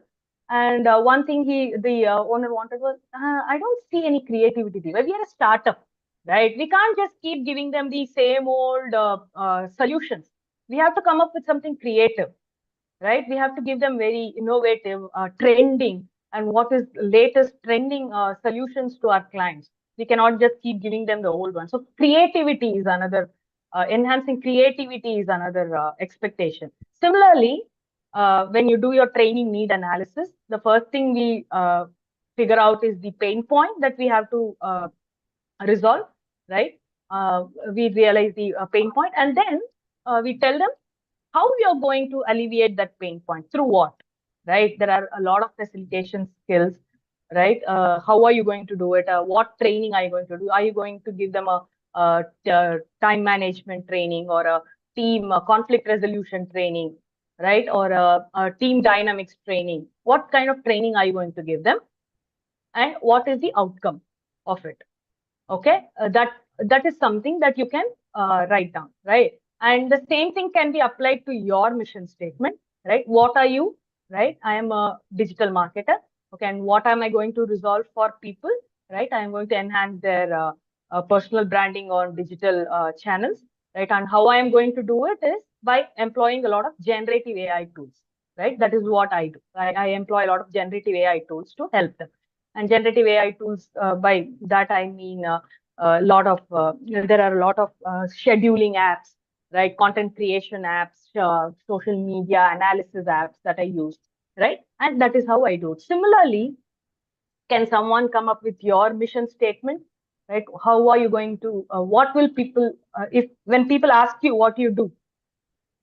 And one thing the owner wanted was, I don't see any creativity there. We are a startup, right? We can't just keep giving them the same old solutions. We have to come up with something creative, right? We have to give them very innovative, trending, and what is latest trending solutions to our clients. We cannot just keep giving them the old one. So creativity is another, enhancing creativity is another expectation. Similarly, when you do your training need analysis, the first thing we figure out is the pain point that we have to resolve, right? We realize the pain point, and then we tell them how we are going to alleviate that pain point, through what, right? There are a lot of facilitation skills, right? How are you going to do it? What training are you going to do? Are you going to give them a time management training, or a team conflict resolution training, right? Or a team dynamics training? What kind of training are you going to give them, and what is the outcome of it? Okay, that is something that you can write down, right? And the same thing can be applied to your mission statement, right? What are you, right? I am a digital marketer. Okay, and what am I going to resolve for people, right? I am going to enhance their personal branding on digital channels, right? And how I am going to do it is by employing a lot of generative AI tools, right? That is what I do. I employ a lot of generative AI tools to help them. And generative AI tools, by that I mean a lot of there are a lot of scheduling apps, right? Content creation apps, social media analysis apps that I use, right? And that is how I do it. Similarly, can someone come up with your mission statement, right? How are you going to? What will people, if when people ask you what you do,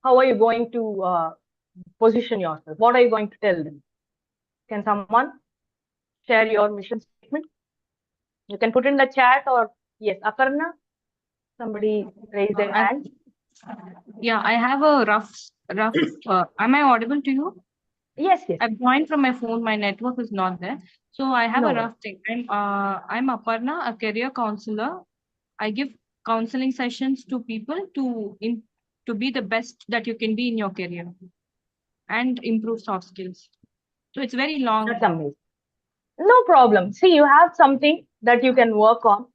how are you going to position yourself? What are you going to tell them? Can someone share your mission statement? You can put in the chat, or yes, Aparna, somebody raised their hand. Yeah, I have a rough. Am I audible to you? Yes, yes. I've joined from my phone. My network is not there, so I have No a worries. rough thing. I'm Aparna, a career counselor. I give counseling sessions to people to be the best that you can be in your career. and improve soft skills. So it's very long. That's amazing. No problem. See, you have something that you can work on,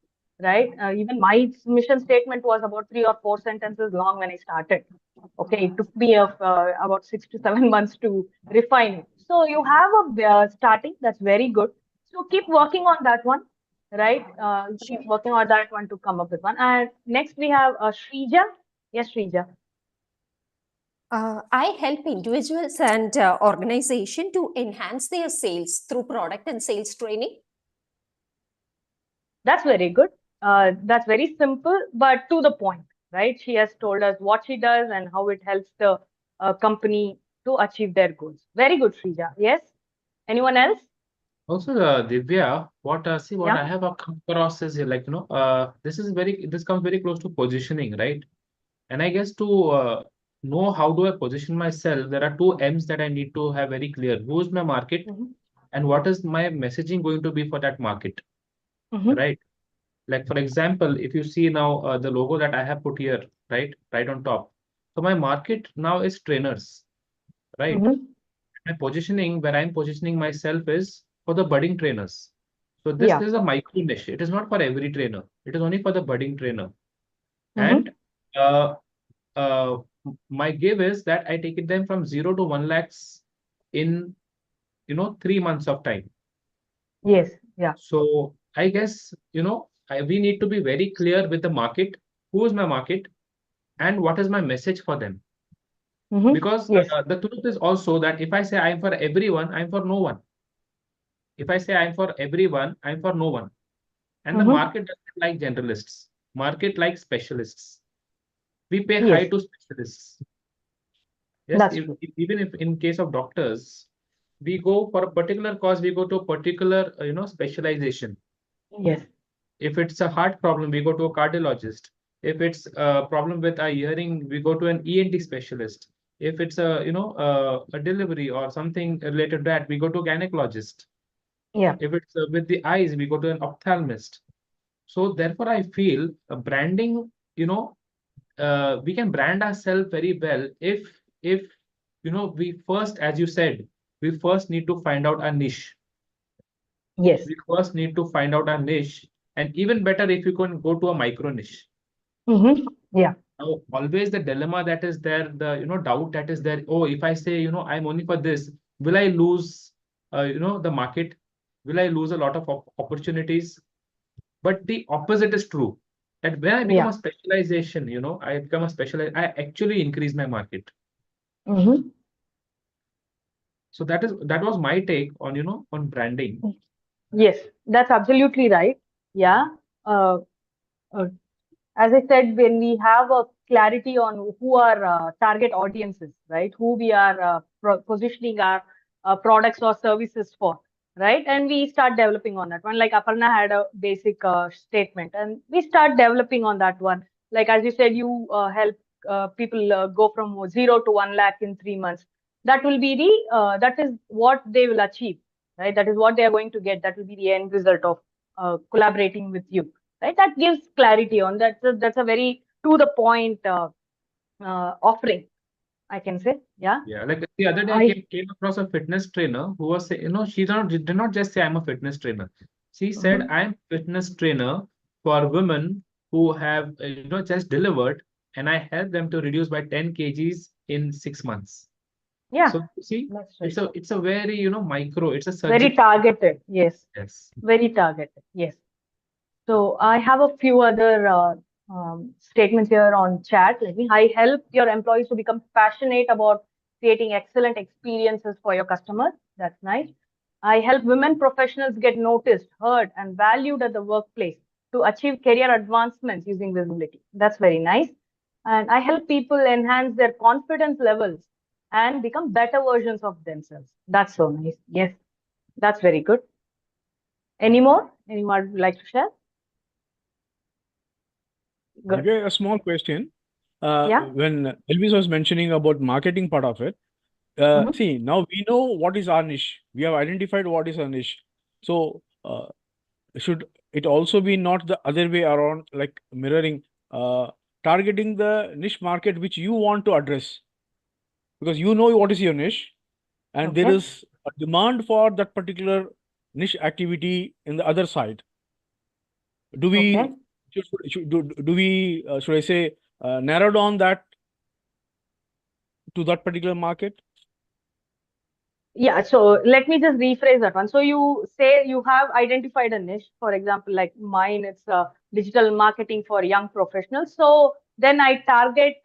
right? Even my mission statement was about 3 or 4 sentences long when I started. Okay, it took me about 6 to 7 months to refine it. So you have a starting, that's very good. So keep working on that one, right? Keep working on that one to come up with one. And next we have Shrija. Yes, Shrija. I help individuals and organization to enhance their sales through product and sales training. That's very good. That's very simple, but to the point, right? She has told us what she does and how it helps the company to achieve their goals. Very good, Shrija. Yes. Anyone else? Also, Divya, what see what Yeah. I have come across is like this comes very close to positioning, right? And I guess to know how do I position myself, there are two M's that I need to have very clear. Who is my market, and what is my messaging going to be for that market, right? Like for example, if you see now the logo that I have put here, right on top. So my market now is trainers, right? My positioning, where I'm positioning myself is for the budding trainers. So this Yeah. is a micro niche. It is not for every trainer. It is only for the budding trainer. And uh, my give is that I take it them from 0 to 1 lakhs in 3 months of time. Yes. Yeah. So I guess we need to be very clear with the market. Who is my market, and what is my message for them? Because Yes. the truth is also that if I say I'm for everyone, I'm for no one. If I say I'm for everyone, I'm for no one. And the market doesn't like generalists. Market likes specialists. We pay high Yes. to specialists. Yes, That's true. even if in case of doctors, we go for a particular cause, we go to a particular specialization. Yes. If it's a heart problem, we go to a cardiologist. If it's a problem with our hearing, we go to an ENT specialist. If it's a delivery or something related to that, we go to a gynecologist. Yeah. If it's with the eyes, we go to an ophthalmist. So therefore, I feel branding, we can brand ourselves very well if we first, as you said, we first need to find out our niche. Yes. We first need to find out our niche, and even better if you can go to a micro niche. Yeah. Now, always the dilemma that is there, the doubt that is there. Oh, if I say I'm only for this, will I lose the market? Will I lose a lot of opportunities? But the opposite is true. That when I become a specialization, I become a specialized, I actually increase my market. So that was my take on on branding. Yes, that's absolutely right. Yeah. Uh, as I said, when we have a clarity on who our target audiences, right? Who we are positioning our products or services for, right? And we start developing on that one. Like Aparna had a basic statement, and we start developing on that one. Like as you said, you help people go from 0 to 1 lakh in 3 months. That will be that is what they will achieve, right? That is what they are going to get. That will be the end result of collaborating with you. Right, that gives clarity on that. That's a very to the point offering, I can say. Yeah. Yeah, like the other day I came across a fitness trainer who was saying, she did not just say I'm a fitness trainer. She said I'm fitness trainer for women who have just delivered, and I help them to reduce by 10 kgs in 6 months. Yeah. So see, that's right. it's a very micro. It's a very targeted. Yes. Yes. Very targeted. Yes. So I have a few other statements here on chat. I help your employees to become passionate about creating excellent experiences for your customers. That's nice. I help women professionals get noticed, heard, and valued at the workplace to achieve career advancements using visibility. That's very nice. And I help people enhance their confidence levels and become better versions of themselves. That's so nice. Yes, that's very good. Any more? Anyone would like to share? Good. Okay, a small question. Yeah. When Elvis was mentioning about marketing part of it, see, now we know what is our niche. We have identified what is our niche. So, should it also be not the other way around, like mirroring, targeting the niche market which you want to address? because you know what is your niche, and there Okay. is a demand for that particular niche activity in the other side. Do we Okay. should I say narrow down that to that particular market? Yeah, so let me just rephrase that one. So you say you have identified a niche, for example, like mine, it's digital marketing for young professionals. So then I target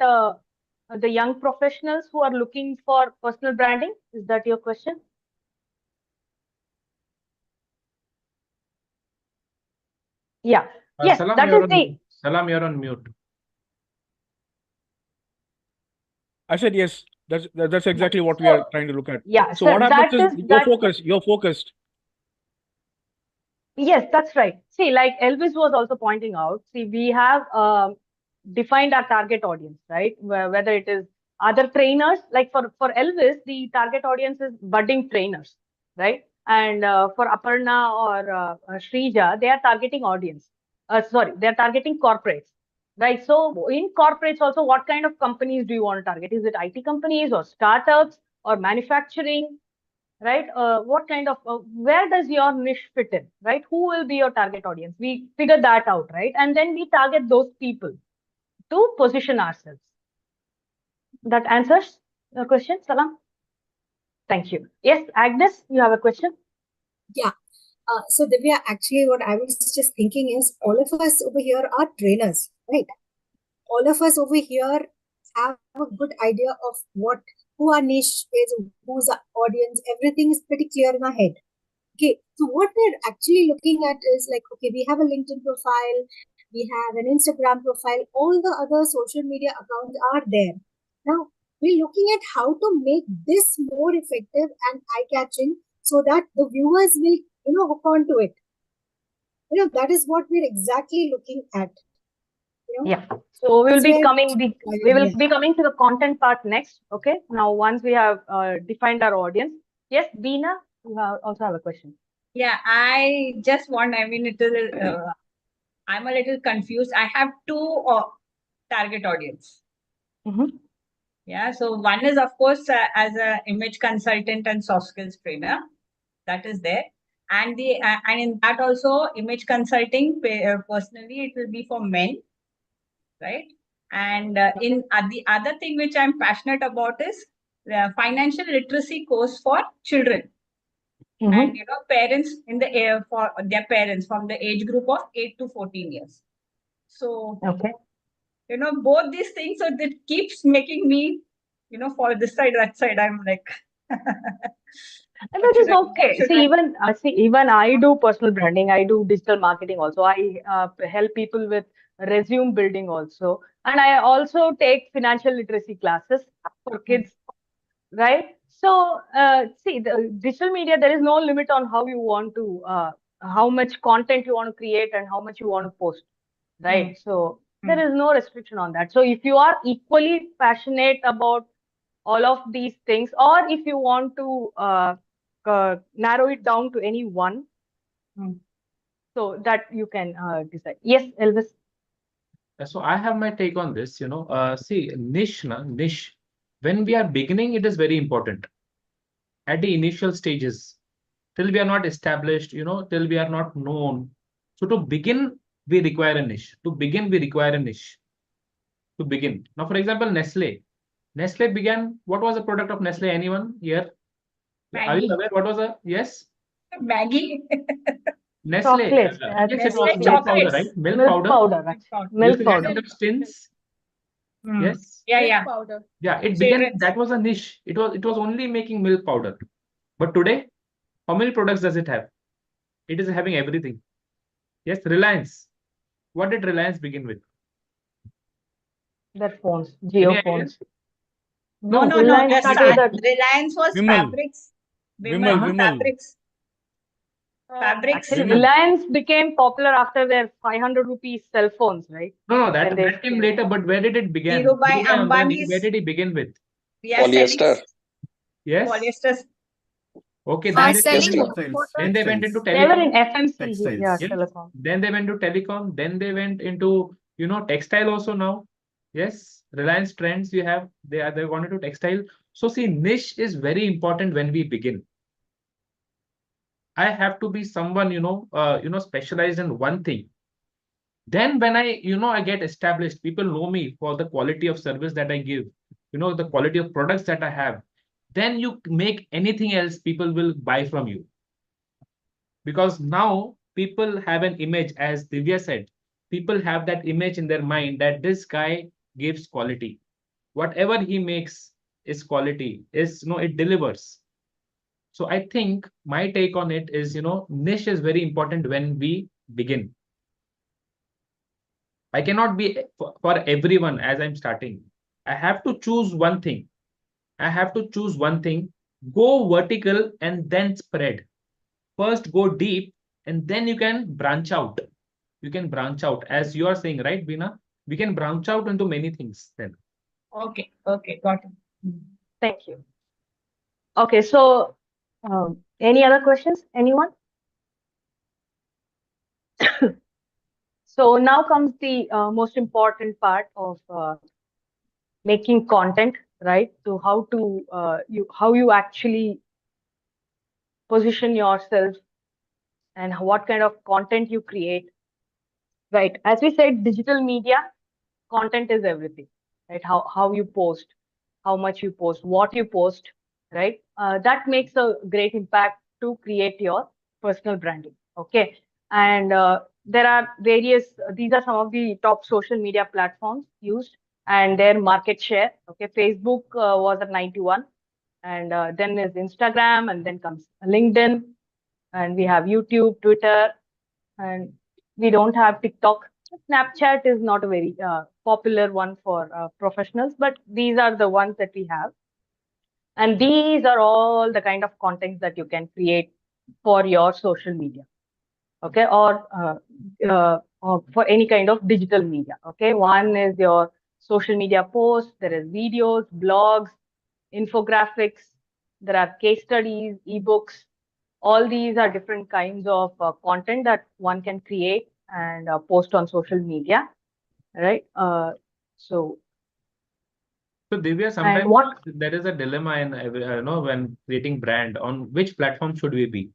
the young professionals who are looking for personal branding. Is that your question? Yeah. Yes, Salam, that you're is on the. mute. Salam, you're on mute. I said yes. That's exactly what we are trying to look at. Yeah, So so what happens that is is that. you're focused. Yes, that's right. See, like Elvis was also pointing out, see, we have defined our target audience, right? Whether it is other trainers, like for Elvis, the target audience is budding trainers, right? And for Aparna or Shrija, they are targeting audience. Sorry, they are targeting corporates, right? So in corporates also, what kind of companies do you want to target? Is it IT companies or startups or manufacturing? Right? What kind of, where does your niche fit in, right? Who will be your target audience? We figure that out, right? And then we target those people to position ourselves. That answers your question, Salam? Thank you. Yes, Agnes, you have a question? Yeah. So Divya, actually what I was just thinking is all of us over here are trainers, right? All of us over here have a good idea of who our niche is, who's our audience, everything is pretty clear in our head. Okay, so what we're actually looking at is like, okay, we have a LinkedIn profile, we have an Instagram profile, all the other social media accounts are there. Now, we're looking at how to make this more effective and eye-catching so that the viewers will, hook on to it. That is what we're exactly looking at. Yeah. So we will That's be where coming to the content part next. Okay. Now, once we have defined our audience. Yes, Beena, you also have a question. Yeah, I just want, I mean, I'm a little confused. I have two target audience. Yeah, so one is, of course, as an image consultant and soft skills trainer, that is there. And and in that also, image consulting, personally, it will be for men, right? And in the other thing which I'm passionate about is financial literacy course for children. And parents in the air for their parents from the age group of 8 to 14 years. So okay, both these things, so that keeps making me for this side, that side, I'm like And that is okay. See, even I do personal branding. I do digital marketing also. I help people with resume building also, and I also take financial literacy classes for kids. Right. So, see, the digital media, there is no limit on how you want to, how much content you want to create and how much you want to post. Right. So there is no restriction on that. So if you are equally passionate about all of these things, or if you want to narrow it down to any one, so that you can decide. Yes, Elvis. So I have my take on this, see, niche, when we are beginning, it is very important. At the initial stages, till we are not established, till we are not known. So to begin, we require a niche. To begin, we require a niche. To begin. Now, for example, Nestle. Nestle began, what was the product of Nestle? Anyone here? Are you aware what was a, yes? Maggie. Nestle. Chocolates. Yes, it was Nestle milk powder, chocolates. right? Milk Milk powder. powder. Milk Used to get powder. into tins. Yes. Yeah. Powder. Yeah, it began, that was a niche. It was only making milk powder. But today, how many products does it have? It is having everything. Yes, Reliance. What did Reliance begin with? Their phones, Any Geo idea? phones. No. Reliance Reliance was Vimal. fabrics. Vimal. Fabrics. Actually, Reliance became popular after their 500 rupees cell phones, right? No, that came later, but where did it begin? Dhirubhai Ambani, Ambani's- where did he begin with? Polyester. Yes. Polyester. Okay, Then they went into They were telecom. in FMCG, Textiles. yeah, Yes. telecom. Then they went to telecom. Then they went into, textile also now. Yes. Reliance Trends you have, they wanted to textile. So see, niche is very important when we begin. I have to be someone, specialized in one thing. Then when I get established, people know me for the quality of service that I give, the quality of products that I have. Then you make anything else, people will buy from you. Because now people have an image, as Divya said, people have that image in their mind that this guy gives quality. Whatever he makes is quality, it delivers. So I think my take on it is, niche is very important when we begin. I cannot be for everyone as I'm starting. I have to choose one thing. Go vertical and then spread. First, go deep and then you can branch out. As you are saying, right, Veena? We can branch out into many things then. Okay, got it. Thank you. Okay, so any other questions? Anyone? So now comes the most important part of making content, right? So how you actually position yourself and what kind of content you create, right? As we said, digital media content is everything, right? How you post, how much you post, what you post, right? That makes a great impact to create your personal branding. Okay, and there are these are some of the top social media platforms used and their market share. Okay, Facebook was at 91, and then is Instagram, and then comes LinkedIn, and we have YouTube, Twitter, and we don't have TikTok. Snapchat is not a very popular one for professionals, but these are the ones that we have. And these are all the kind of contents that you can create for your social media, okay, or for any kind of digital media. Okay, one is your social media posts, there is videos, blogs, infographics, there are case studies, ebooks. All these are different kinds of content that one can create and post on social media, right? So Divya, sometimes there is a dilemma in when creating brand, on which platform should we be?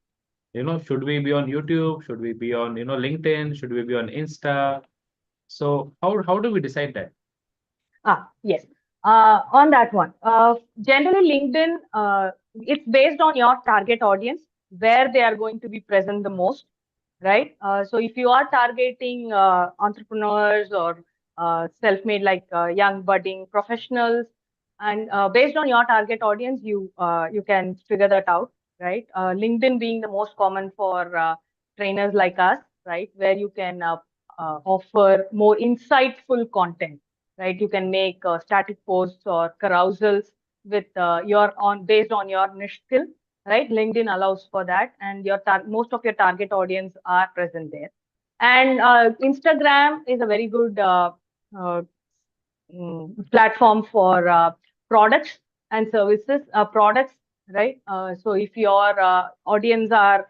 Should we be on YouTube? Should we be on LinkedIn? Should we be on Insta? So how do we decide that? Yes. On that one, generally LinkedIn, it's based on your target audience, where they are going to be present the most, right? So if you are targeting entrepreneurs or self-made, like young budding professionals, and based on your target audience, you can figure that out, right? LinkedIn being the most common for trainers like us, right, where you can offer more insightful content, right? You can make static posts or carousels with based on your niche skill, right? LinkedIn allows for that, and most of your target audience are present there. And Instagram is a very good uh, platform for products and services, products, right? So if your audience are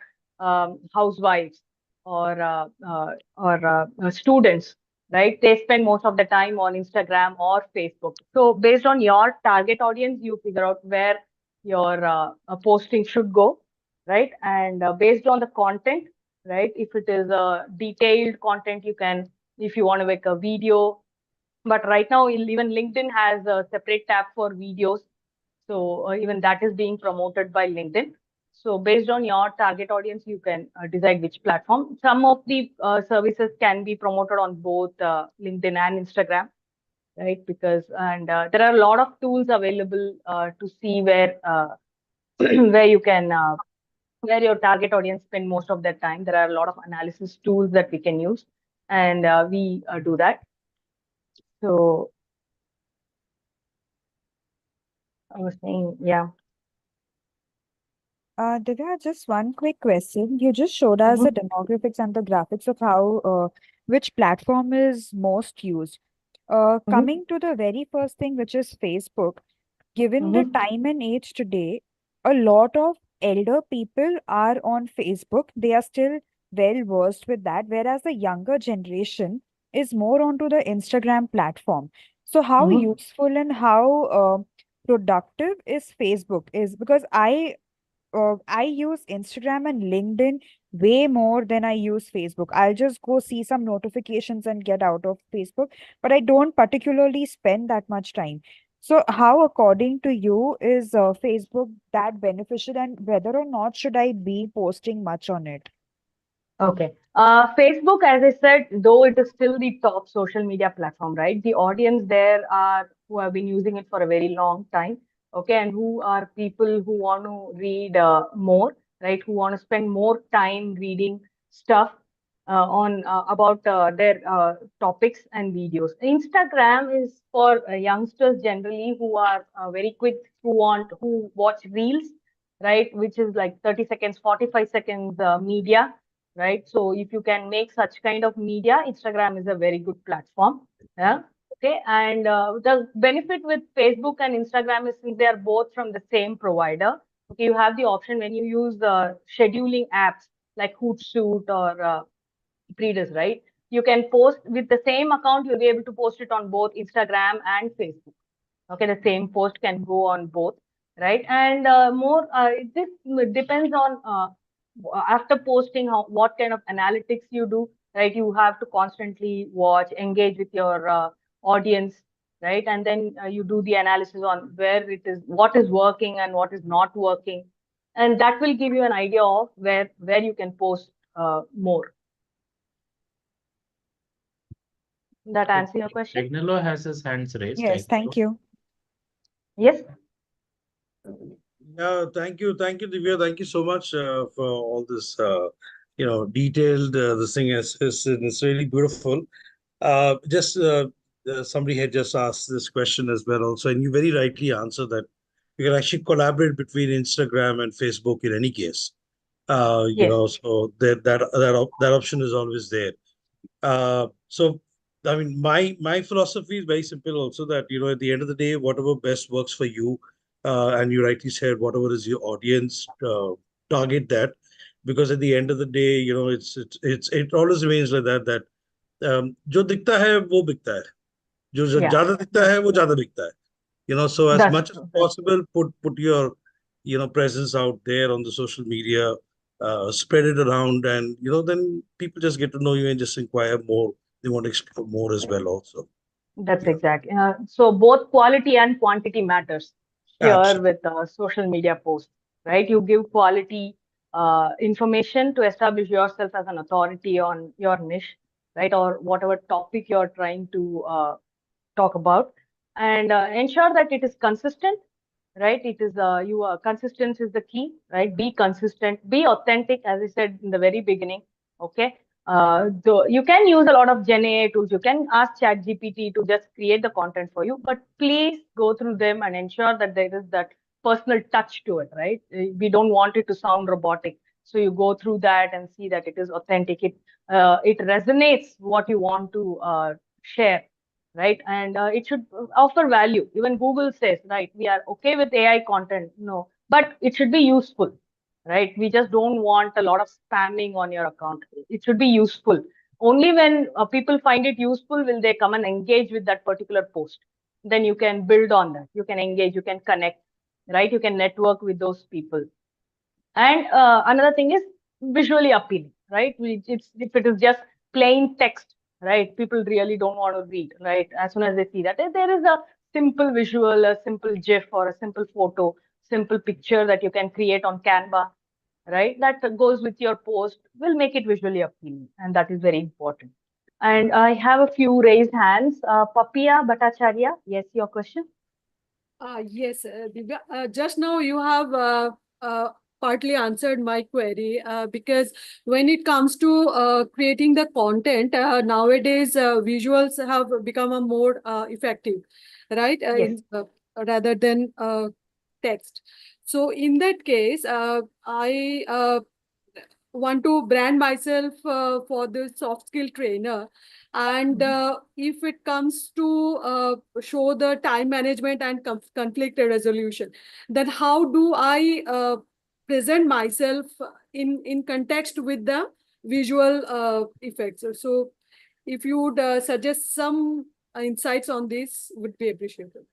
housewives or students, right? They spend most of the time on Instagram or Facebook. So based on your target audience, you figure out where your posting should go, right? And based on the content, right? If it is a detailed content, if you want to make a video, but right now even LinkedIn has a separate tab for videos. So even that is being promoted by LinkedIn. So based on your target audience, you can decide which platform. Some of the services can be promoted on both LinkedIn and Instagram, right? There are a lot of tools available to see where where you can where your target audience spend most of their time. There are a lot of analysis tools that we can use, and we do that. So I was saying, yeah. Divya, just one quick question. You just showed us the demographics and the graphics of how which platform is most used. Coming to the very first thing, which is Facebook, given the time and age today, a lot of elder people are on Facebook. They are still well versed with that, whereas the younger generation is more onto the Instagram platform. So how useful and how productive is Facebook? Is because I use Instagram and LinkedIn way more than I use Facebook. I'll just go see some notifications and get out of Facebook, but I don't particularly spend that much time. So, how, according to you, is Facebook that beneficial, and whether or not should I be posting much on it? Okay. Facebook, as I said, though it is still the top social media platform, right? The audience there are who have been using it for a very long time, okay, and who are people who want to read more, right? Who want to spend more time reading stuff on about their topics and videos. Instagram is for youngsters generally who are very quick, who watch reels, right? Which is like 30 seconds, 45 seconds media, right? So if you can make such kind of media, Instagram is a very good platform. Yeah. Okay. And the benefit with Facebook and Instagram is since they are both from the same provider. Okay, you have the option when you use the scheduling apps like Hootsuite or Predis, right? You can post with the same account, you'll be able to post it on both Instagram and Facebook. Okay, the same post can go on both, right? And this depends on after posting what kind of analytics you do, right? You have to constantly watch, engage with your audience, right? And then you do the analysis on where it is, what is working and what is not working, and that will give you an idea of where you can post more. That answer your question? Agnello has his hands raised. Yes, thank you. Yes. Yeah, thank you, Divya. Thank you so much for all this, detailed. This thing is it's really beautiful. Just somebody had just asked this question as well, also, and you very rightly answered that you can actually collaborate between Instagram and Facebook in any case. So that option is always there. So I mean, my philosophy is very simple also, that at the end of the day, whatever best works for you, and you rightly said, whatever is your audience, target that, because at the end of the day, it always remains like that जो दिखता है वो बिकता है, जो Yeah. ज्यादा दिखता है वो ज्यादा बिकता है. So as That's much as true. possible, put your presence out there on the social media, spread it around, and then people just get to know you and just inquire more. They want to explore more as well also. That's Yeah. exactly. So both quality and quantity matters here Absolutely. with social media posts, right? You give quality information to establish yourself as an authority on your niche, right? Or whatever topic you're trying to talk about, and ensure that it is consistent, right? It is consistency is the key, right? Be consistent, be authentic, as I said in the very beginning. Okay. So you can use a lot of Gen AI tools. You can ask ChatGPT to just create the content for you, but please go through them and ensure that there is that personal touch to it, right? We don't want it to sound robotic. So you go through that and see that it is authentic. It resonates what you want to share, right? And it should offer value. Even Google says, right, we are okay with AI content, no, but it should be useful, right? We just don't want a lot of spamming on your account. It should be useful. Only when people find it useful will they come and engage with that particular post. Then you can build on that. You can engage, you can connect, right? You can network with those people. And another thing is visually appealing, right? If it is just plain text, right? People really don't want to read, right? As soon as they see that, if there is a simple visual, a simple GIF or a simple photo, simple picture that you can create on Canva, right? That goes with your post will make it visually appealing, and that is very important. And I have a few raised hands. Papiya Bhattacharya, yes, your question. Yes, Divya, just now you have partly answered my query because when it comes to creating the content, nowadays visuals have become a more effective, right? Yes. Rather than text. So in that case, I want to brand myself for the soft skill trainer, and if it comes to show the time management and conflict resolution, then how do I present myself in context with the visual effects? So if you would suggest some insights on this would be appreciated.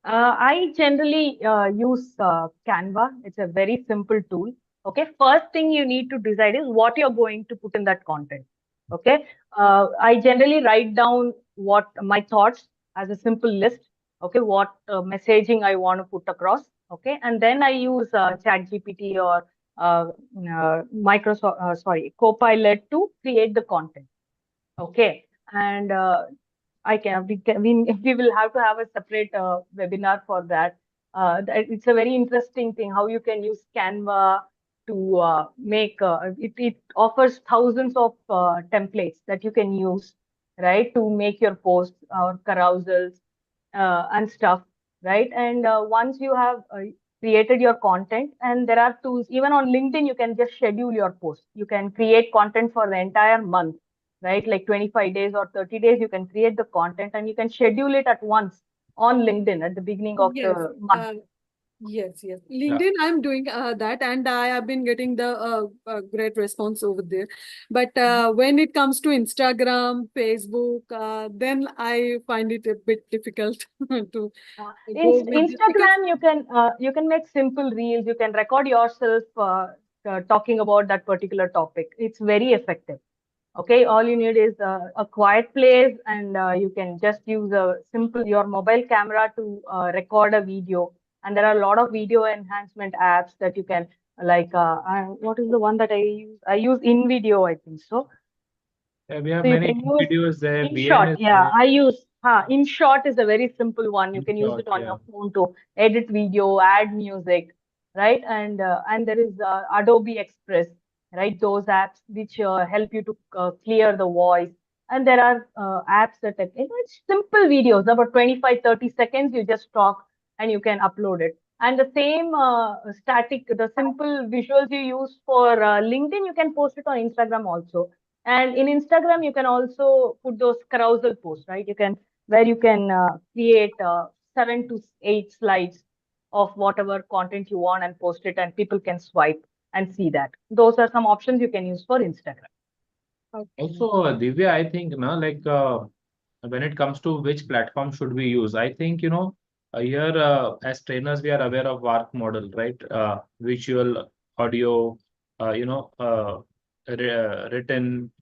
I generally use Canva. It's a very simple tool. Okay, first thing you need to decide is what you're going to put in that content. Okay, I generally write down what my thoughts as a simple list. Okay, what messaging I want to put across. Okay, and then I use ChatGPT or Microsoft, Copilot to create the content. Okay, and we will have to have a separate webinar for that. It's a very interesting thing how you can use Canva to make it offers thousands of templates that you can use, right, to make your posts or carousels and stuff, right? And once you have created your content, and there are tools even on LinkedIn, you can just schedule your post. You can create content for the entire month, right? Like 25 days or 30 days, you can create the content and you can schedule it at once on LinkedIn at the beginning of Yes. the month. Yes. LinkedIn, I'm doing that, and I have been getting the great response over there. But when it comes to Instagram, Facebook, then I find it a bit difficult to go with Instagram, you can make simple reels. You can record yourself talking about that particular topic. It's very effective. Okay, all you need is a quiet place, and you can just use your mobile camera to record a video. And there are a lot of video enhancement apps that you can what is the one that I use? I use InVideo, I think so. Yeah, we have So you many can use videos there. InShot. is Yeah, there. I use InShot is a very simple one. You can use InShot, it on yeah. your phone to edit video, add music, right? And there is Adobe Express, right? Those apps which help you to clear the voice. And there are apps that it's simple videos, about 25, 30 seconds. You just talk and you can upload it. And the same the simple visuals you use for LinkedIn, you can post it on Instagram also. And in Instagram, you can also put those carousel posts, right? Where you can create 7 to 8 slides of whatever content you want and post it, and people can swipe and see that. Those are some options you can use for Instagram. Also, Divya, I think, when it comes to which platform should we use, I think, here as trainers, we are aware of WARC model, right? Visual, audio, written,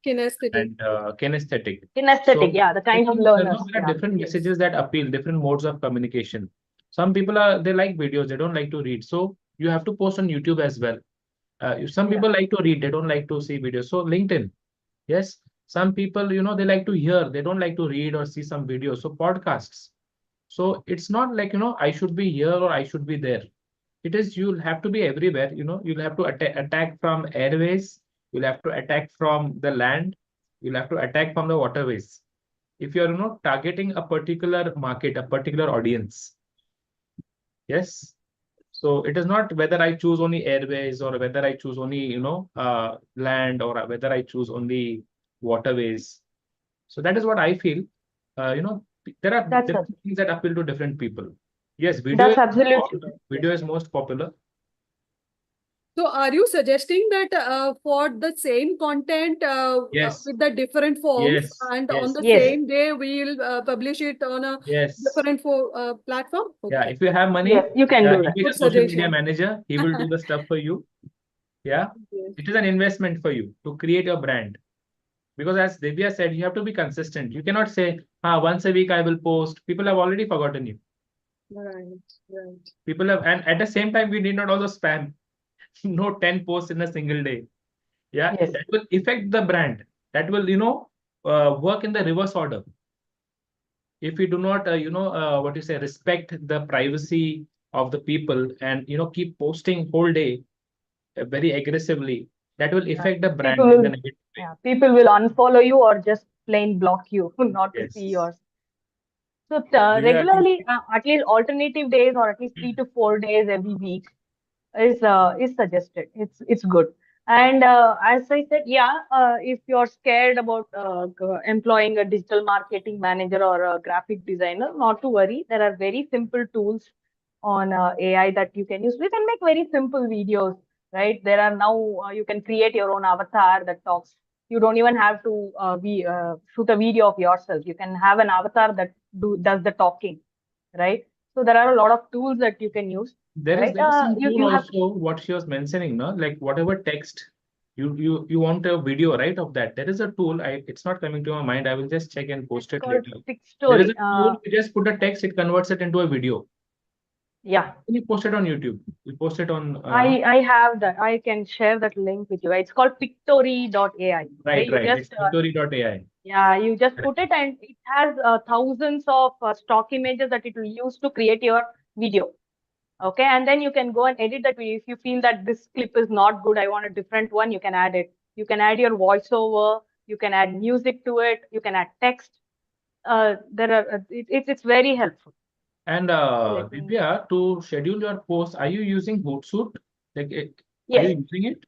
kinesthetic. and kinesthetic. Kinesthetic, yeah, the kind of learners. There are different messages that appeal, different modes of communication. Some people they like videos, they don't like to read. So you have to post on YouTube as well. Some people like to read, they don't like to see videos. So LinkedIn, yes. Some people, they like to hear, they don't like to read or see some videos. So podcasts. So it's not like, I should be here or I should be there. It is, you'll have to be everywhere. You'll have to attack from airways. You'll have to attack from the land. You'll have to attack from the waterways. If you're, targeting a particular market, a particular audience. Yes. So it is not whether I choose only airways or whether I choose only, land, or whether I choose only waterways. So that is what I feel. There are different things that appeal to different people. Yes, That's absolutely. Video is most popular. So are you suggesting that for the same content Yes. with the different forms, Yes. and Yes. on the Yes. same day we'll publish it on a Yes. different platform? Okay. Yeah, if you have money, Yes, you can do that. engage a Good social media suggestion. manager. He will do the stuff for you. Yeah, Yes. it is an investment for you to create your brand. Because as Divya said, you have to be consistent. You cannot say, once a week I will post. People have already forgotten you. Right. People have, and at the same time, we need not also spam. No 10 posts in a single day. Yeah, Yes. that will affect the brand. That will, work in the reverse order. If we do not, respect the privacy of the people and, keep posting whole day very aggressively, that will affect the brand in the negative way. Yeah, people will unfollow you or just plain block you, not to see yours. So regularly, at least alternative days or at least 3 to 4 days every week is suggested. It's good. And as I said, if you're scared about employing a digital marketing manager or a graphic designer, not to worry. There are very simple tools on AI that you can use. We can make very simple videos, right? There are now you can create your own avatar that talks. You don't even have to shoot a video of yourself. You can have an avatar that does the talking, right? So there are a lot of tools that you can use, There is right? some tool You have also what she was mentioning, no? Like whatever text you want a video, right, of that. There is a tool. It's not coming to my mind. I will just check and post it called later. Stick There is Story. a tool. You just put a text, it converts it into a video. Yeah. You post it on YouTube. You post it on. I have that. I can share that link with you. It's called Pictory.ai. Right. You just It's Pictory.ai. yeah, you just put it and it has thousands of stock images that it will use to create your video. Okay, and then you can go and edit that video. If you feel that this clip is not good, I want a different one, you can add it. You can add your voiceover. You can add music to it. You can add text. It's very helpful. And Divya, to schedule your post, are you using Hootsuite? Like, are Yes. you using it?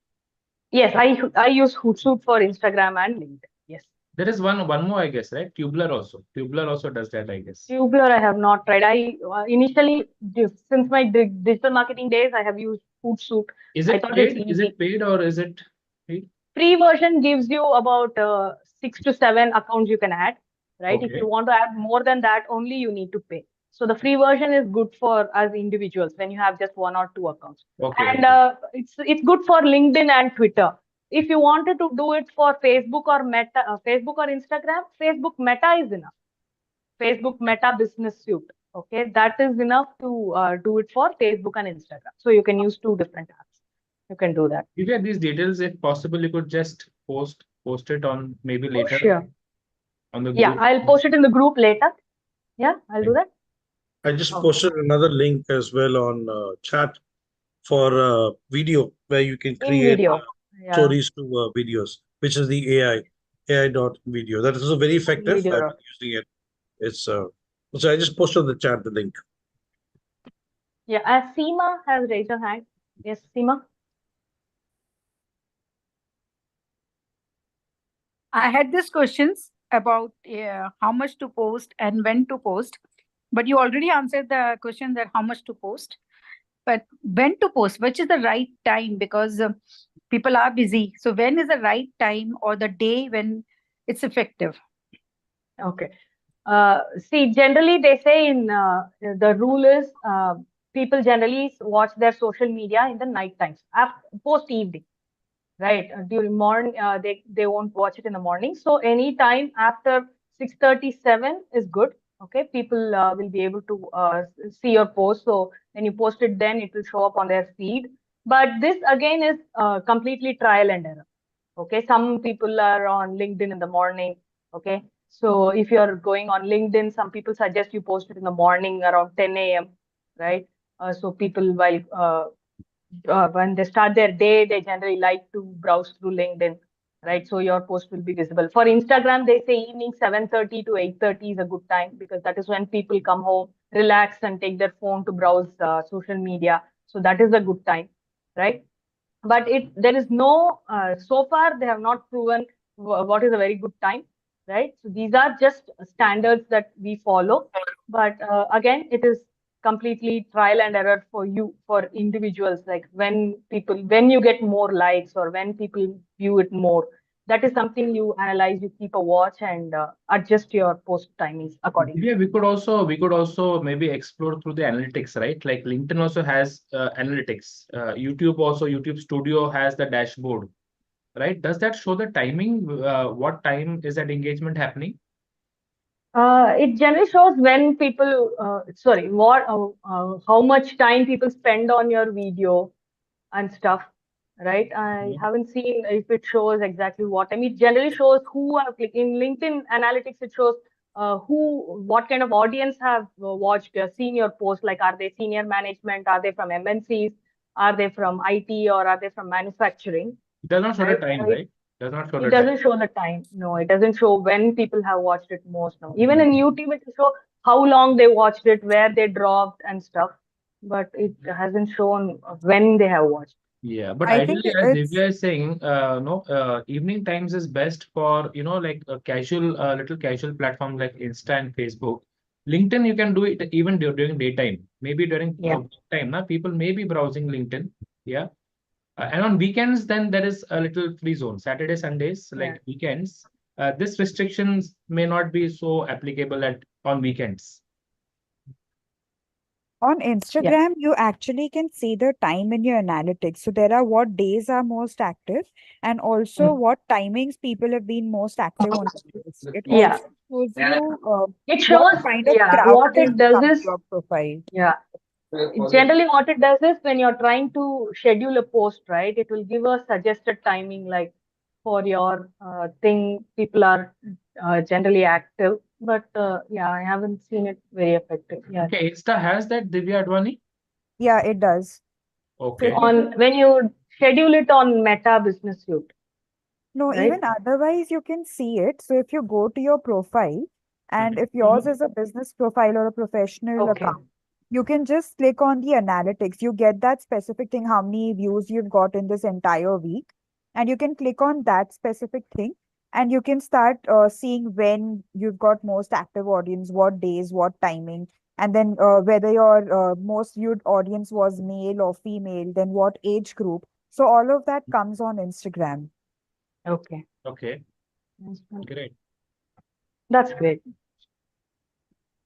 Yes, I use Hootsuite for Instagram and LinkedIn. Yes. There is one more, I guess, right? Tubular also. Tubular also does that, I guess. Tubular, I have not tried. I initially, since my digital marketing days, I have used Hootsuite. Is I it thought it's paid? easy. Is it paid or is it free? Free version gives you about 6 to 7 accounts you can add, right? If Okay. you want to add more than that, only you need to pay. So the free version is good for us individuals when you have just 1 or 2 accounts. Okay. And it's good for LinkedIn and Twitter. If you wanted to do it for Facebook or Facebook or Instagram, Facebook Meta is enough. Facebook Meta Business Suite. Okay, that is enough to do it for Facebook and Instagram. So you can use 2 different apps. You can do that. If you have these details, if possible, you could just post it on maybe later. Sure. On the Yeah, group. I'll post it in the group later. Yeah, I'll do that. I just posted another link as well on chat for video where you can create video. Yeah. stories to videos, which is the AI dot video. That is also very effective. Video. I've been using it. It's so I just posted on the chat the link. Yeah, Seema has raised her hand. Yes, Seema. I had these questions about how much to post and when to post, but you already answered the question that how much to post. But when to post, which is the right time? Because people are busy. So when is the right time or the day when it's effective? Okay. See, generally they say in the rule is people generally watch their social media in the night times, post evening, right? During morning, they won't watch it in the morning. So any time after 6:37 is good. Okay, people will be able to see your post. So when you post it, then it will show up on their feed. But this again is completely trial and error. Okay, some people are on LinkedIn in the morning. Okay, so if you're going on LinkedIn, some people suggest you post it in the morning around 10 a.m. Right? So people when they start their day, they generally like to browse through LinkedIn, right? So your post will be visible. For Instagram, they say evening 7:30 to 8:30 is a good time because that is when people come home, relax, and take their phone to browse social media. So that is a good time, right? But there is no so far they have not proven what is a very good time, right? So these are just standards that we follow, but again it is completely trial and error for you, for individuals. Like when you get more likes or when people view it more, that is something you analyze, you keep a watch, and adjust your post timings accordingly. Yeah, we could also maybe explore through the analytics, right? Like LinkedIn also has analytics. YouTube Studio has the dashboard, right? Does that show the timing? What time is that engagement happening? It generally shows when people, how much time people spend on your video and stuff, right? I haven't seen if it shows exactly what time. It generally shows who have clicked. In LinkedIn Analytics, it shows what kind of audience have watched, seen your post. Like, are they senior management? Are they from MNCs? Are they from IT or are they from manufacturing? It does not show the time, right? Does not show the time. It doesn't show the time. No, it doesn't show when people have watched it most. No, even in YouTube, it will show how long they watched it, where they dropped and stuff, but it hasn't shown when they have watched. Yeah, but I think ideally, as it's Divya is saying, evening times is best for, like a little casual platform like Insta and Facebook. LinkedIn, you can do it even during daytime, maybe during time, na, people may be browsing LinkedIn. Yeah. And on weekends, then there is a little free zone. Saturday, Sundays, like weekends. This restrictions may not be so applicable on weekends. On Instagram, you actually can see the time in your analytics. So there are what days are most active and also what timings people have been most active on the days. It Yeah. also shows you It what shows, kind of yeah, crowd what is it does coming to is, your profile. yeah. Generally, what it does is when you're trying to schedule a post, right, it will give a suggested timing, like for your thing, people are generally active. But yeah, I haven't seen it very effective. Yeah. Okay, Insta has that, Divya Advani? Yeah, it does. Okay. On when you schedule it on Meta Business Suite. No, Right? even otherwise you can see it. So if you go to your profile and if yours is a business profile or a professional account, you can just click on the analytics. You get that specific thing, how many views you've got in this entire week. And you can click on that specific thing and you can start seeing when you've got most active audience, what days, what timing, and then whether your most viewed audience was male or female, then what age group. So all of that comes on Instagram. Okay. Okay. Great. That's great.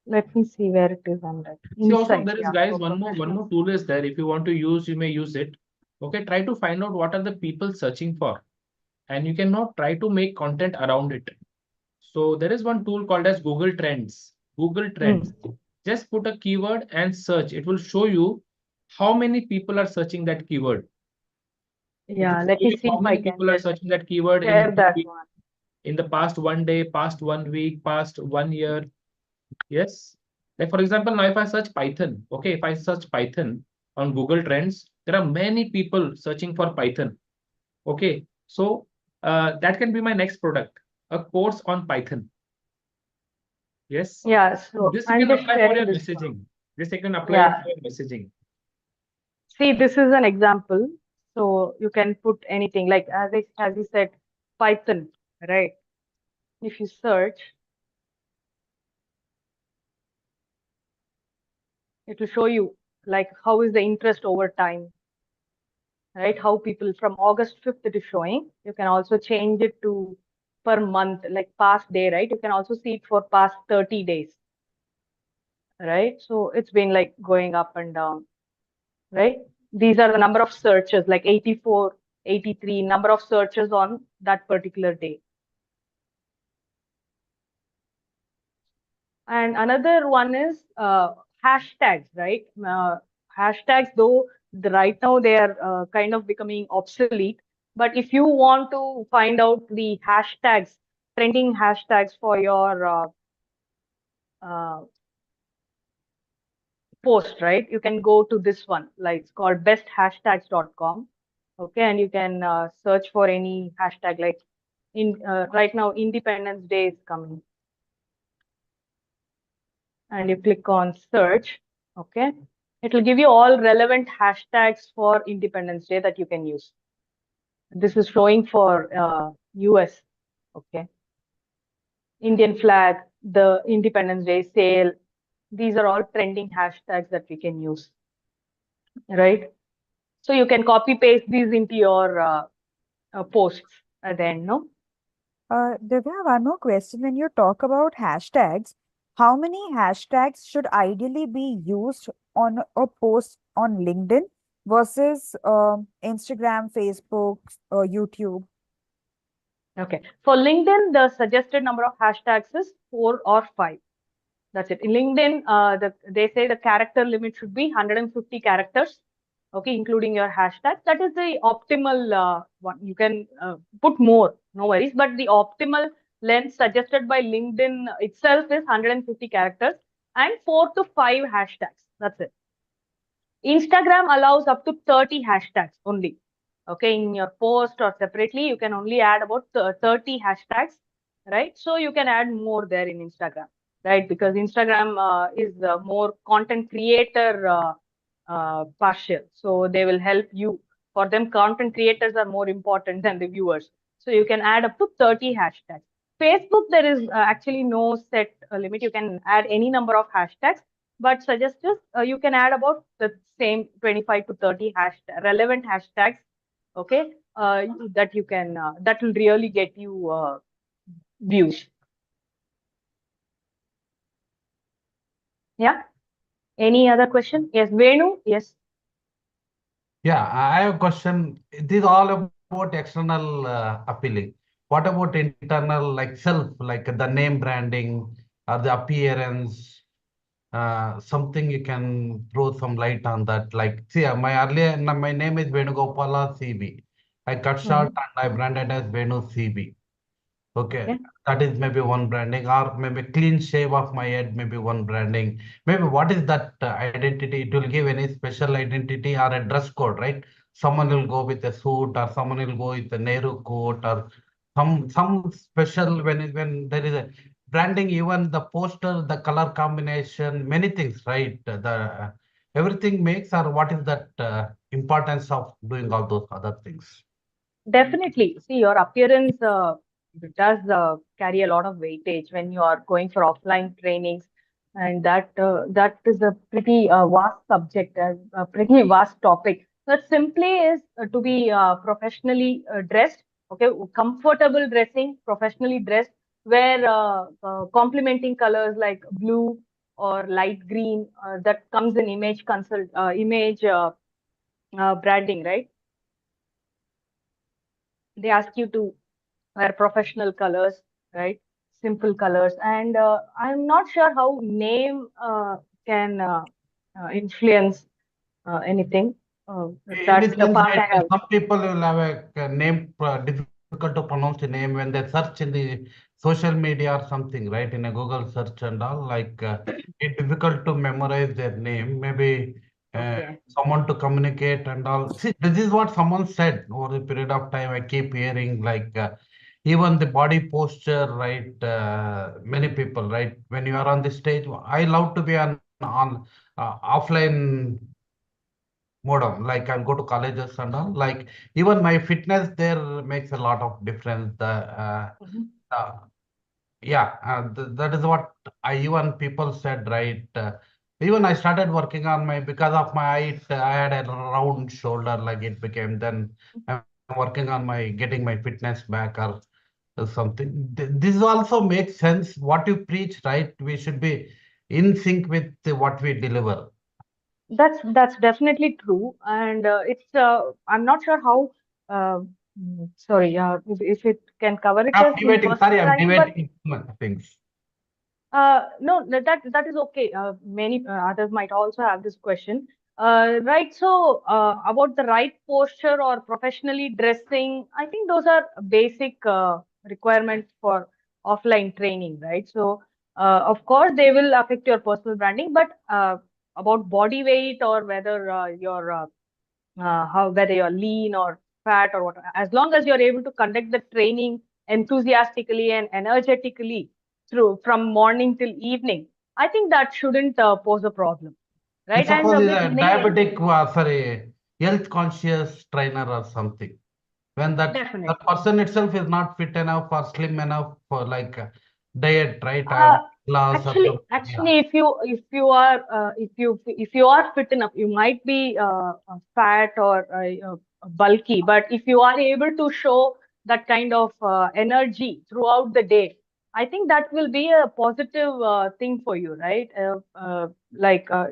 Let me see where it is on that. See, also Insight, there is, yeah, guys, for one more professionals. tool is there. If you want to use, you may use it. Okay, try to find out what are the people searching for, and you can now try to make content around it. So there is one tool called as Google Trends. Google Trends. Just put a keyword and search. It will show you how many people are searching that keyword. Yeah, let me see How if I many can people are just searching that keyword share that one. in the past 1 day, past 1 week, past 1 year. Yes. Like for example, now if I search Python, okay, if I search Python on Google Trends, there are many people searching for Python. Okay, so that can be my next product, a course on Python. Yes. Yeah, so This you I'm can just apply for your sharing this messaging. one. This you can apply Yeah. for your messaging. See, this is an example. So you can put anything like as you said, Python, right? If you search, it will show you like how is the interest over time, right? How people from August 5th it is showing. You can also change it to per month, like past day, right? You can also see it for past 30 days, right? So it's been like going up and down, right? These are the number of searches, like 84, 83 number of searches on that particular day. And another one is hashtags, right? Hashtags, though right now they are kind of becoming obsolete. But if you want to find out the hashtags, trending hashtags for your uh, post, right? You can go to this one, like it's called besthashtags.com. Okay, and you can search for any hashtag. Like right now, Independence Day is coming, and you click on search. Okay, it will give you all relevant hashtags for Independence Day that you can use. This is showing for US. Okay, Indian flag, the Independence Day sale. These are all trending hashtags that we can use, right? So you can copy paste these into your posts at the end, no? Divya, one more question. When you talk about hashtags, how many hashtags should ideally be used on a post on LinkedIn versus Instagram, Facebook, YouTube? Okay. For LinkedIn, the suggested number of hashtags is 4 or 5. That's it. In LinkedIn, they say the character limit should be 150 characters, okay, including your hashtags. That is the optimal one. You can put more, no worries. But the optimal length suggested by LinkedIn itself is 150 characters and 4 to 5 hashtags. That's it. Instagram allows up to 30 hashtags only. Okay, in your post or separately, you can only add about 30 hashtags, right? So you can add more there in Instagram, right? Because Instagram is more content creator partial. So they will help you. For them, content creators are more important than the viewers. So you can add up to 30 hashtags. Facebook, there is actually no set limit. You can add any number of hashtags, but suggest you can add about the same 25 to 30 relevant hashtags Okay, that you can that will really get you views. Yeah. Any other question? Yes, Venu. Yes. Yeah, I have a question. It is all about external appealing. What about internal, like self, like the name branding or the appearance? Something you can throw some light on that. Like, see, my name is Venugopala CB. I cut short and I branded as Venu CB. Okay, that is maybe one branding, or maybe clean shave of my head, maybe one branding. Maybe what is that identity? It will give any special identity or a dress code, right? Someone will go with a suit, or someone will go with a Nehru coat, or some special when there is a branding, even the poster, the color combination, many things, right? The everything makes, or what is that importance of doing all those other things? Definitely. See, your appearance does carry a lot of weightage when you are going for offline trainings, and that is a pretty vast subject, a pretty vast topic. That simply is to be professionally dressed, okay, comfortable dressing, professionally dressed, where complementing colors like blue or light green that comes in image branding, right? They ask you to wear professional colors, right? Simple colors. And I'm not sure how name can influence anything. In the That's the sense part I that have. some people will have a name difficult to pronounce the name when they search in the social media or something, right? In a Google search and all, like it's difficult to memorize their name. Maybe Okay. someone to communicate and all. See, this is what someone said over a period of time. I keep hearing like even the body posture, right? Many people, right? When you are on the stage, I love to be on offline modem. Like I'll go to colleges and all. Like even my fitness there makes a lot of difference. Uh, yeah, that is what I even people said, right? Even I started working on my because of my height. I had a round shoulder, like it became. Then I'm working on my getting my fitness back or something. This also makes sense. What you preach, right? We should be in sync with what we deliver. That's definitely true, and it's I'm not sure how. Uh, Sorry, if it can cover it I'm as in debating. Sorry, personal I'm branding, but debating things. no, that is okay. Many others might also have this question. Right. So, about the right posture or professionally dressing, I think those are basic requirements for offline training, right? So, of course, they will affect your personal branding, but about body weight or whether you're how whether you're lean or fat or what, as long as you're able to conduct the training enthusiastically and energetically through from morning till evening, I think that shouldn't pose a problem, Let's right? And suppose he's with a many diabetic, sorry, health conscious trainer or something. When that definitely. person itself is not fit enough or slim enough for like diet, right? Uh, Class or actually, something. Yeah. actually, if you are fit enough, you might be fat or bulky, but if you are able to show that kind of energy throughout the day, I think that will be a positive thing for you, right?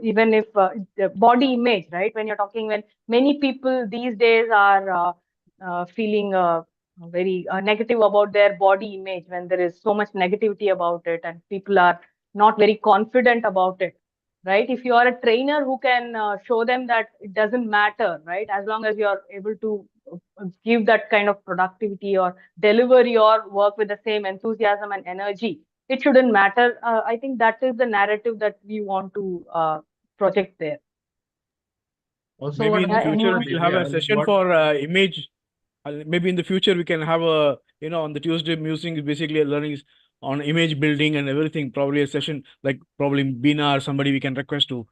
Even if the body image, right? When you're talking, when many people these days are feeling very negative about their body image, when there is so much negativity about it and people are not very confident about it, right? If you are a trainer who can show them that it doesn't matter, right, as long as you are able to give that kind of productivity or deliver your work with the same enthusiasm and energy, it shouldn't matter. I think that is the narrative that we want to project there. Also, Maybe what in I the think, future we'll have a Divya, session what for image. Maybe in the future we can have a, on the Tuesday musing is basically learning on image building and everything. Probably a session like probably Bina or somebody we can request to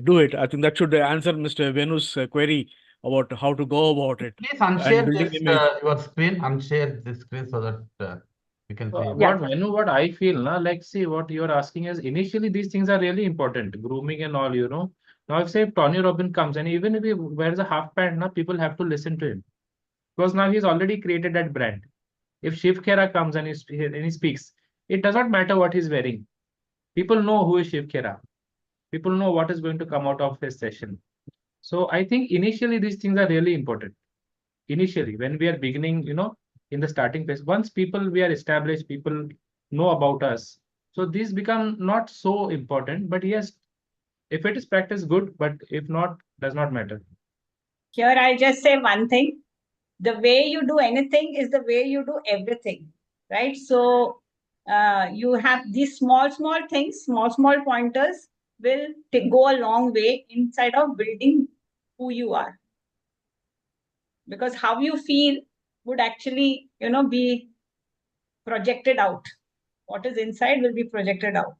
do it. I think that should answer Mr. Venu's query about how to go about it Please and unshare building this image. your screen, unshare the screen so that we can see. Yeah. what I feel, na, like, see, what you're asking is initially these things are really important, grooming and all, you know. Now, if say Tony Robbins comes and even if he wears a half pant, na, people have to listen to him. because now he's already created that brand. If Shiv Khera comes and he speaks, it does not matter what he's wearing. People know who is Shiv Khera. People know what is going to come out of his session. So I think initially these things are really important. Initially, when we are beginning, in the starting phase, once we are established, people know about us. So these become not so important. But yes, if it is practiced, good. But if not, does not matter. Here, I'll just say one thing. The way you do anything is the way you do everything, right? So you have these small things, small pointers will go a long way inside of building who you are. Because how you feel would actually, be projected out. What is inside will be projected out.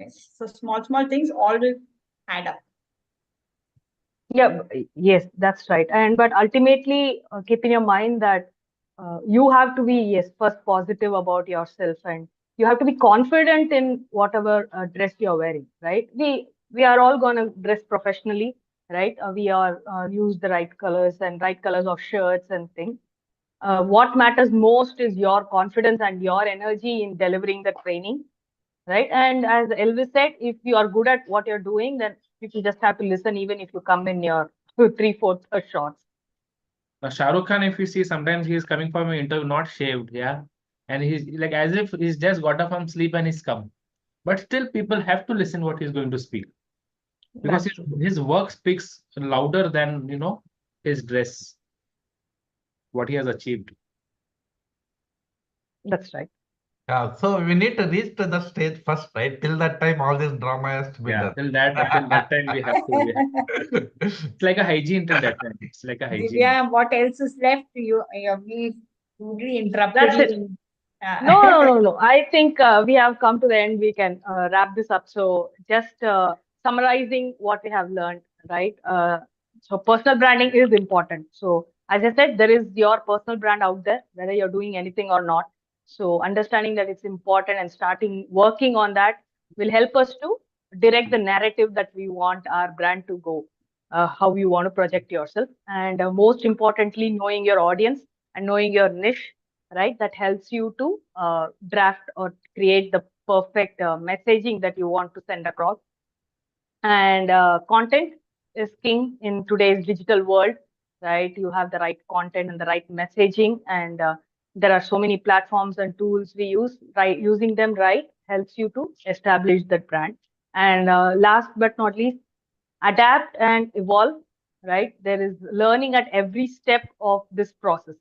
Okay? So small things all will add up. Yeah, yes, that's right. But ultimately, keep in your mind that you have to be, first positive about yourself, and you have to be confident in whatever dress you're wearing, right? We are all gonna dress professionally, right? We are use the right colors and right colors of shirts and things. What matters most is your confidence and your energy in delivering the training, right? And as Elvis said, if you are good at what you're doing, then people just have to listen, even if you come in your 3/4 shorts. Shah Rukh Khan, if you see, sometimes he is coming from an interview not shaved, yeah, and he's like as if he's just got up from sleep and he's come. But still, people have to listen what he's going to speak, because his work speaks louder than his dress, what he has achieved. That's right. Yeah, so we need to reach to the stage first, right? Till that time, all this drama has to be done. Till that time we have to. It's like a hygiene till that time. It's like a hygiene. Divya, what else is left? We rudely interrupted That's it. you. No. I think we have come to the end. We can wrap this up. So just summarizing what we have learned, right? So personal branding is important. So as I said, there is your personal brand out there, whether you're doing anything or not. So understanding that it's important and starting working on that will help us to direct the narrative that we want our brand to go, how you want to project yourself. And most importantly, knowing your audience and knowing your niche, right? That helps you to draft or create the perfect messaging that you want to send across. And content is king in today's digital world, right? You have the right content and the right messaging, and there are so many platforms and tools we use. Right, using them right helps you to establish that brand. And last but not least, adapt and evolve, right? There is learning at every step of this process,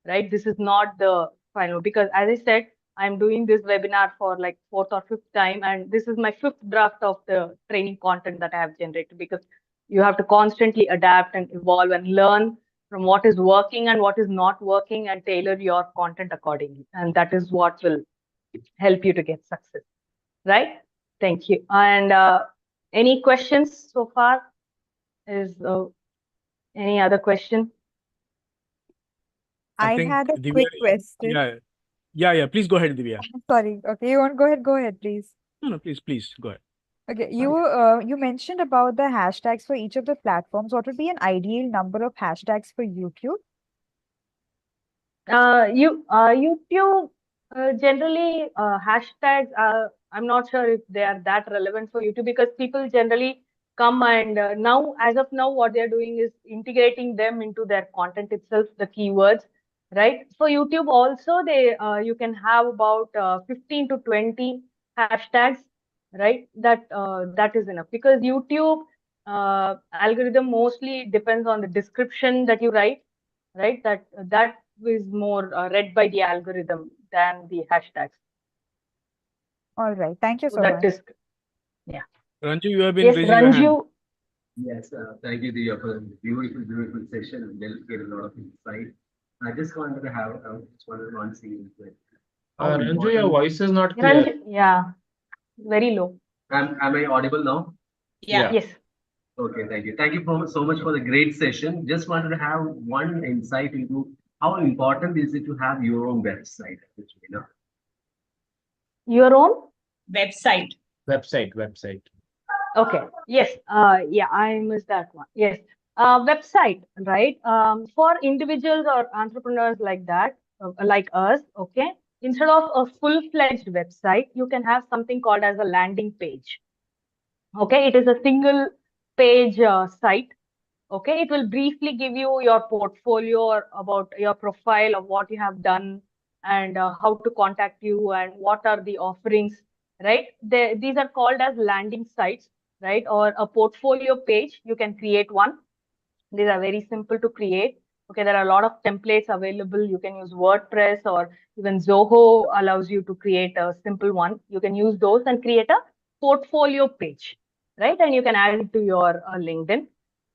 right? This is not the final, because as I said, I'm doing this webinar for like 4th or 5th time, and this is my 5th draft of the training content that I have generated, because you have to constantly adapt and evolve and learn from what is working and what is not working and tailor your content accordingly. And that is what will help you to get success, right? Thank you. And any questions so far? Is any other question? I think had a Divya, quick question. Yeah. Please go ahead, Divya. Sorry. Okay, you want go ahead? Go ahead, please. No, please go ahead. Okay, you mentioned about the hashtags for each of the platforms. What would be an ideal number of hashtags for YouTube? YouTube generally hashtags. I'm not sure if they are that relevant for YouTube, because people generally come and now, as of now, what they're doing is integrating them into their content itself, the keywords, right? For YouTube also, you can have about 15 to 20 hashtags, right? That is enough, because YouTube algorithm mostly depends on the description that you write, right? That is more read by the algorithm than the hashtags. All right. Thank you So so that much. is, yeah. Ranju, you have been Yes, raising your hand. Ranju. Yes, thank you, Divya, for the beautiful session, and they'll get a lot of insight. I just wanted to have just one thing. How Ranju, your important? voice is not clear. Ranju, yeah, very low. Am I audible now? Yeah. Yes. Okay, thank you. Thank you so much for the great session. Just wanted to have one insight into how important is it to have your own website, Your own Website. Okay. Yes. Yeah, I missed that one. Yes. Website, right? For individuals or entrepreneurs like that, like us, okay, instead of a full-fledged website, you can have something called as a landing page. Okay, it is a single page site. Okay, it will briefly give you your portfolio or about your profile of what you have done and how to contact you and what are the offerings, right? These are called as landing sites, right? Or a portfolio page, you can create one. These are very simple to create. Okay, there are a lot of templates available. You can use WordPress or even Zoho allows you to create a simple one. You can use those and create a portfolio page, right? And you can add it to your LinkedIn.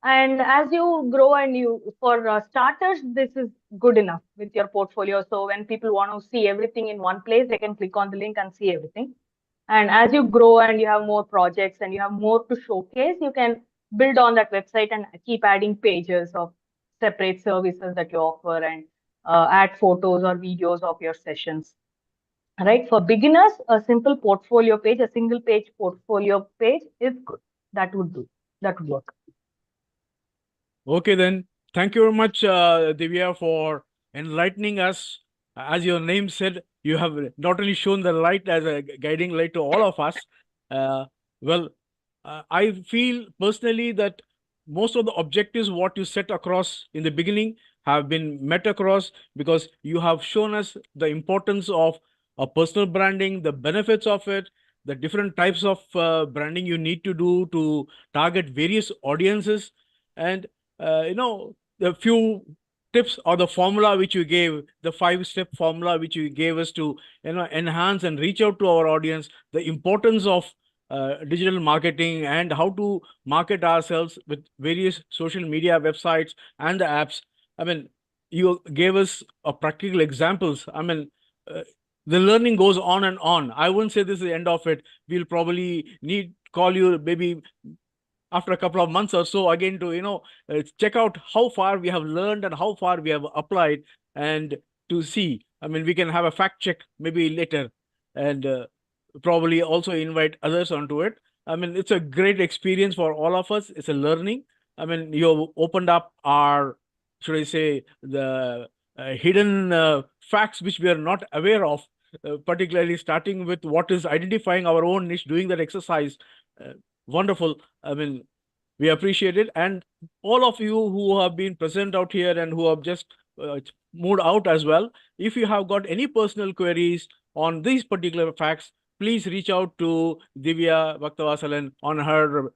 And as you grow and for starters, this is good enough with your portfolio. So when people want to see everything in one place, they can click on the link and see everything. And as you grow and you have more projects and you have more to showcase, you can build on that website and keep adding pages of separate services that you offer and add photos or videos of your sessions. Right? For beginners, a simple portfolio page, a single page portfolio page is good. That would do. That would work. Okay, then. Thank you very much, Divya, for enlightening us. As your name said, you have not only shown the light as a guiding light to all of us. Well, I feel personally that most of the objectives what you set across in the beginning have been met across, because you have shown us the importance of personal branding, the benefits of it, the different types of branding you need to do to target various audiences, and the few tips or the formula which you gave, the 5-step formula which you gave us to enhance and reach out to our audience, the importance of digital marketing and how to market ourselves with various social media websites and the apps. I mean, you gave us practical examples. I mean, the learning goes on and on. I wouldn't say this is the end of it. We'll probably need call you maybe after a couple of months or so again to check out how far we have learned and how far we have applied, and to see, I mean, we can have a fact check maybe later, and probably also invite others onto it. I mean, it's a great experience for all of us. It's a learning. I mean, you opened up our, should I say, the hidden facts which we are not aware of, particularly starting with what is identifying our own niche, doing that exercise. Wonderful. I mean, we appreciate it. And all of you who have been present out here and who have just moved out as well, if you have got any personal queries on these particular facts, please reach out to Divya Bhaktavasalan on her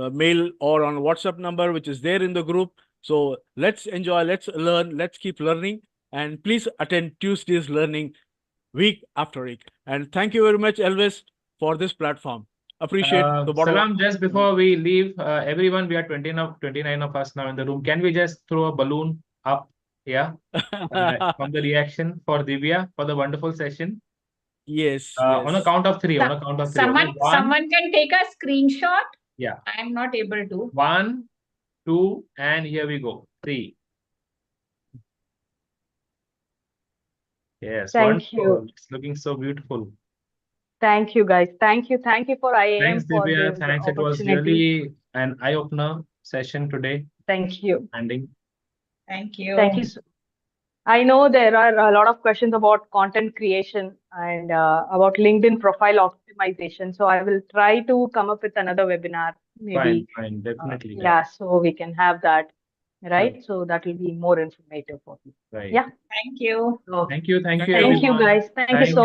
mail or on WhatsApp number, which is there in the group. So let's enjoy, let's learn, let's keep learning. And please attend Tuesday's learning week after week. And thank you very much, Elvis, for this platform. Appreciate the bottom Salam, just before we leave, everyone, we are 29 of us now in the room. Can we just throw a balloon up here from the reaction for Divya for the wonderful session? Yes. On a count of three. On a count of three. Someone, Okay? someone can take a screenshot. Yeah. I'm not able to. 1, 2, and here we go. 3. Yes, Thank wonderful. you. It's looking so beautiful. Thank you, guys. Thank you. Thank you for IAAM Thanks, for Divya. this Thanks. It was opportunity. really an eye-opener session today. Thank you. Ending. Thank you. Thank you. I know there are a lot of questions about content creation and about LinkedIn profile optimization. So I will try to come up with another webinar, maybe. Fine, definitely. Yeah, so we can have that, right? So that will be more informative for you. Right. Yeah. Thank you. So, Thank you. thank you, everyone. guys. Thank you so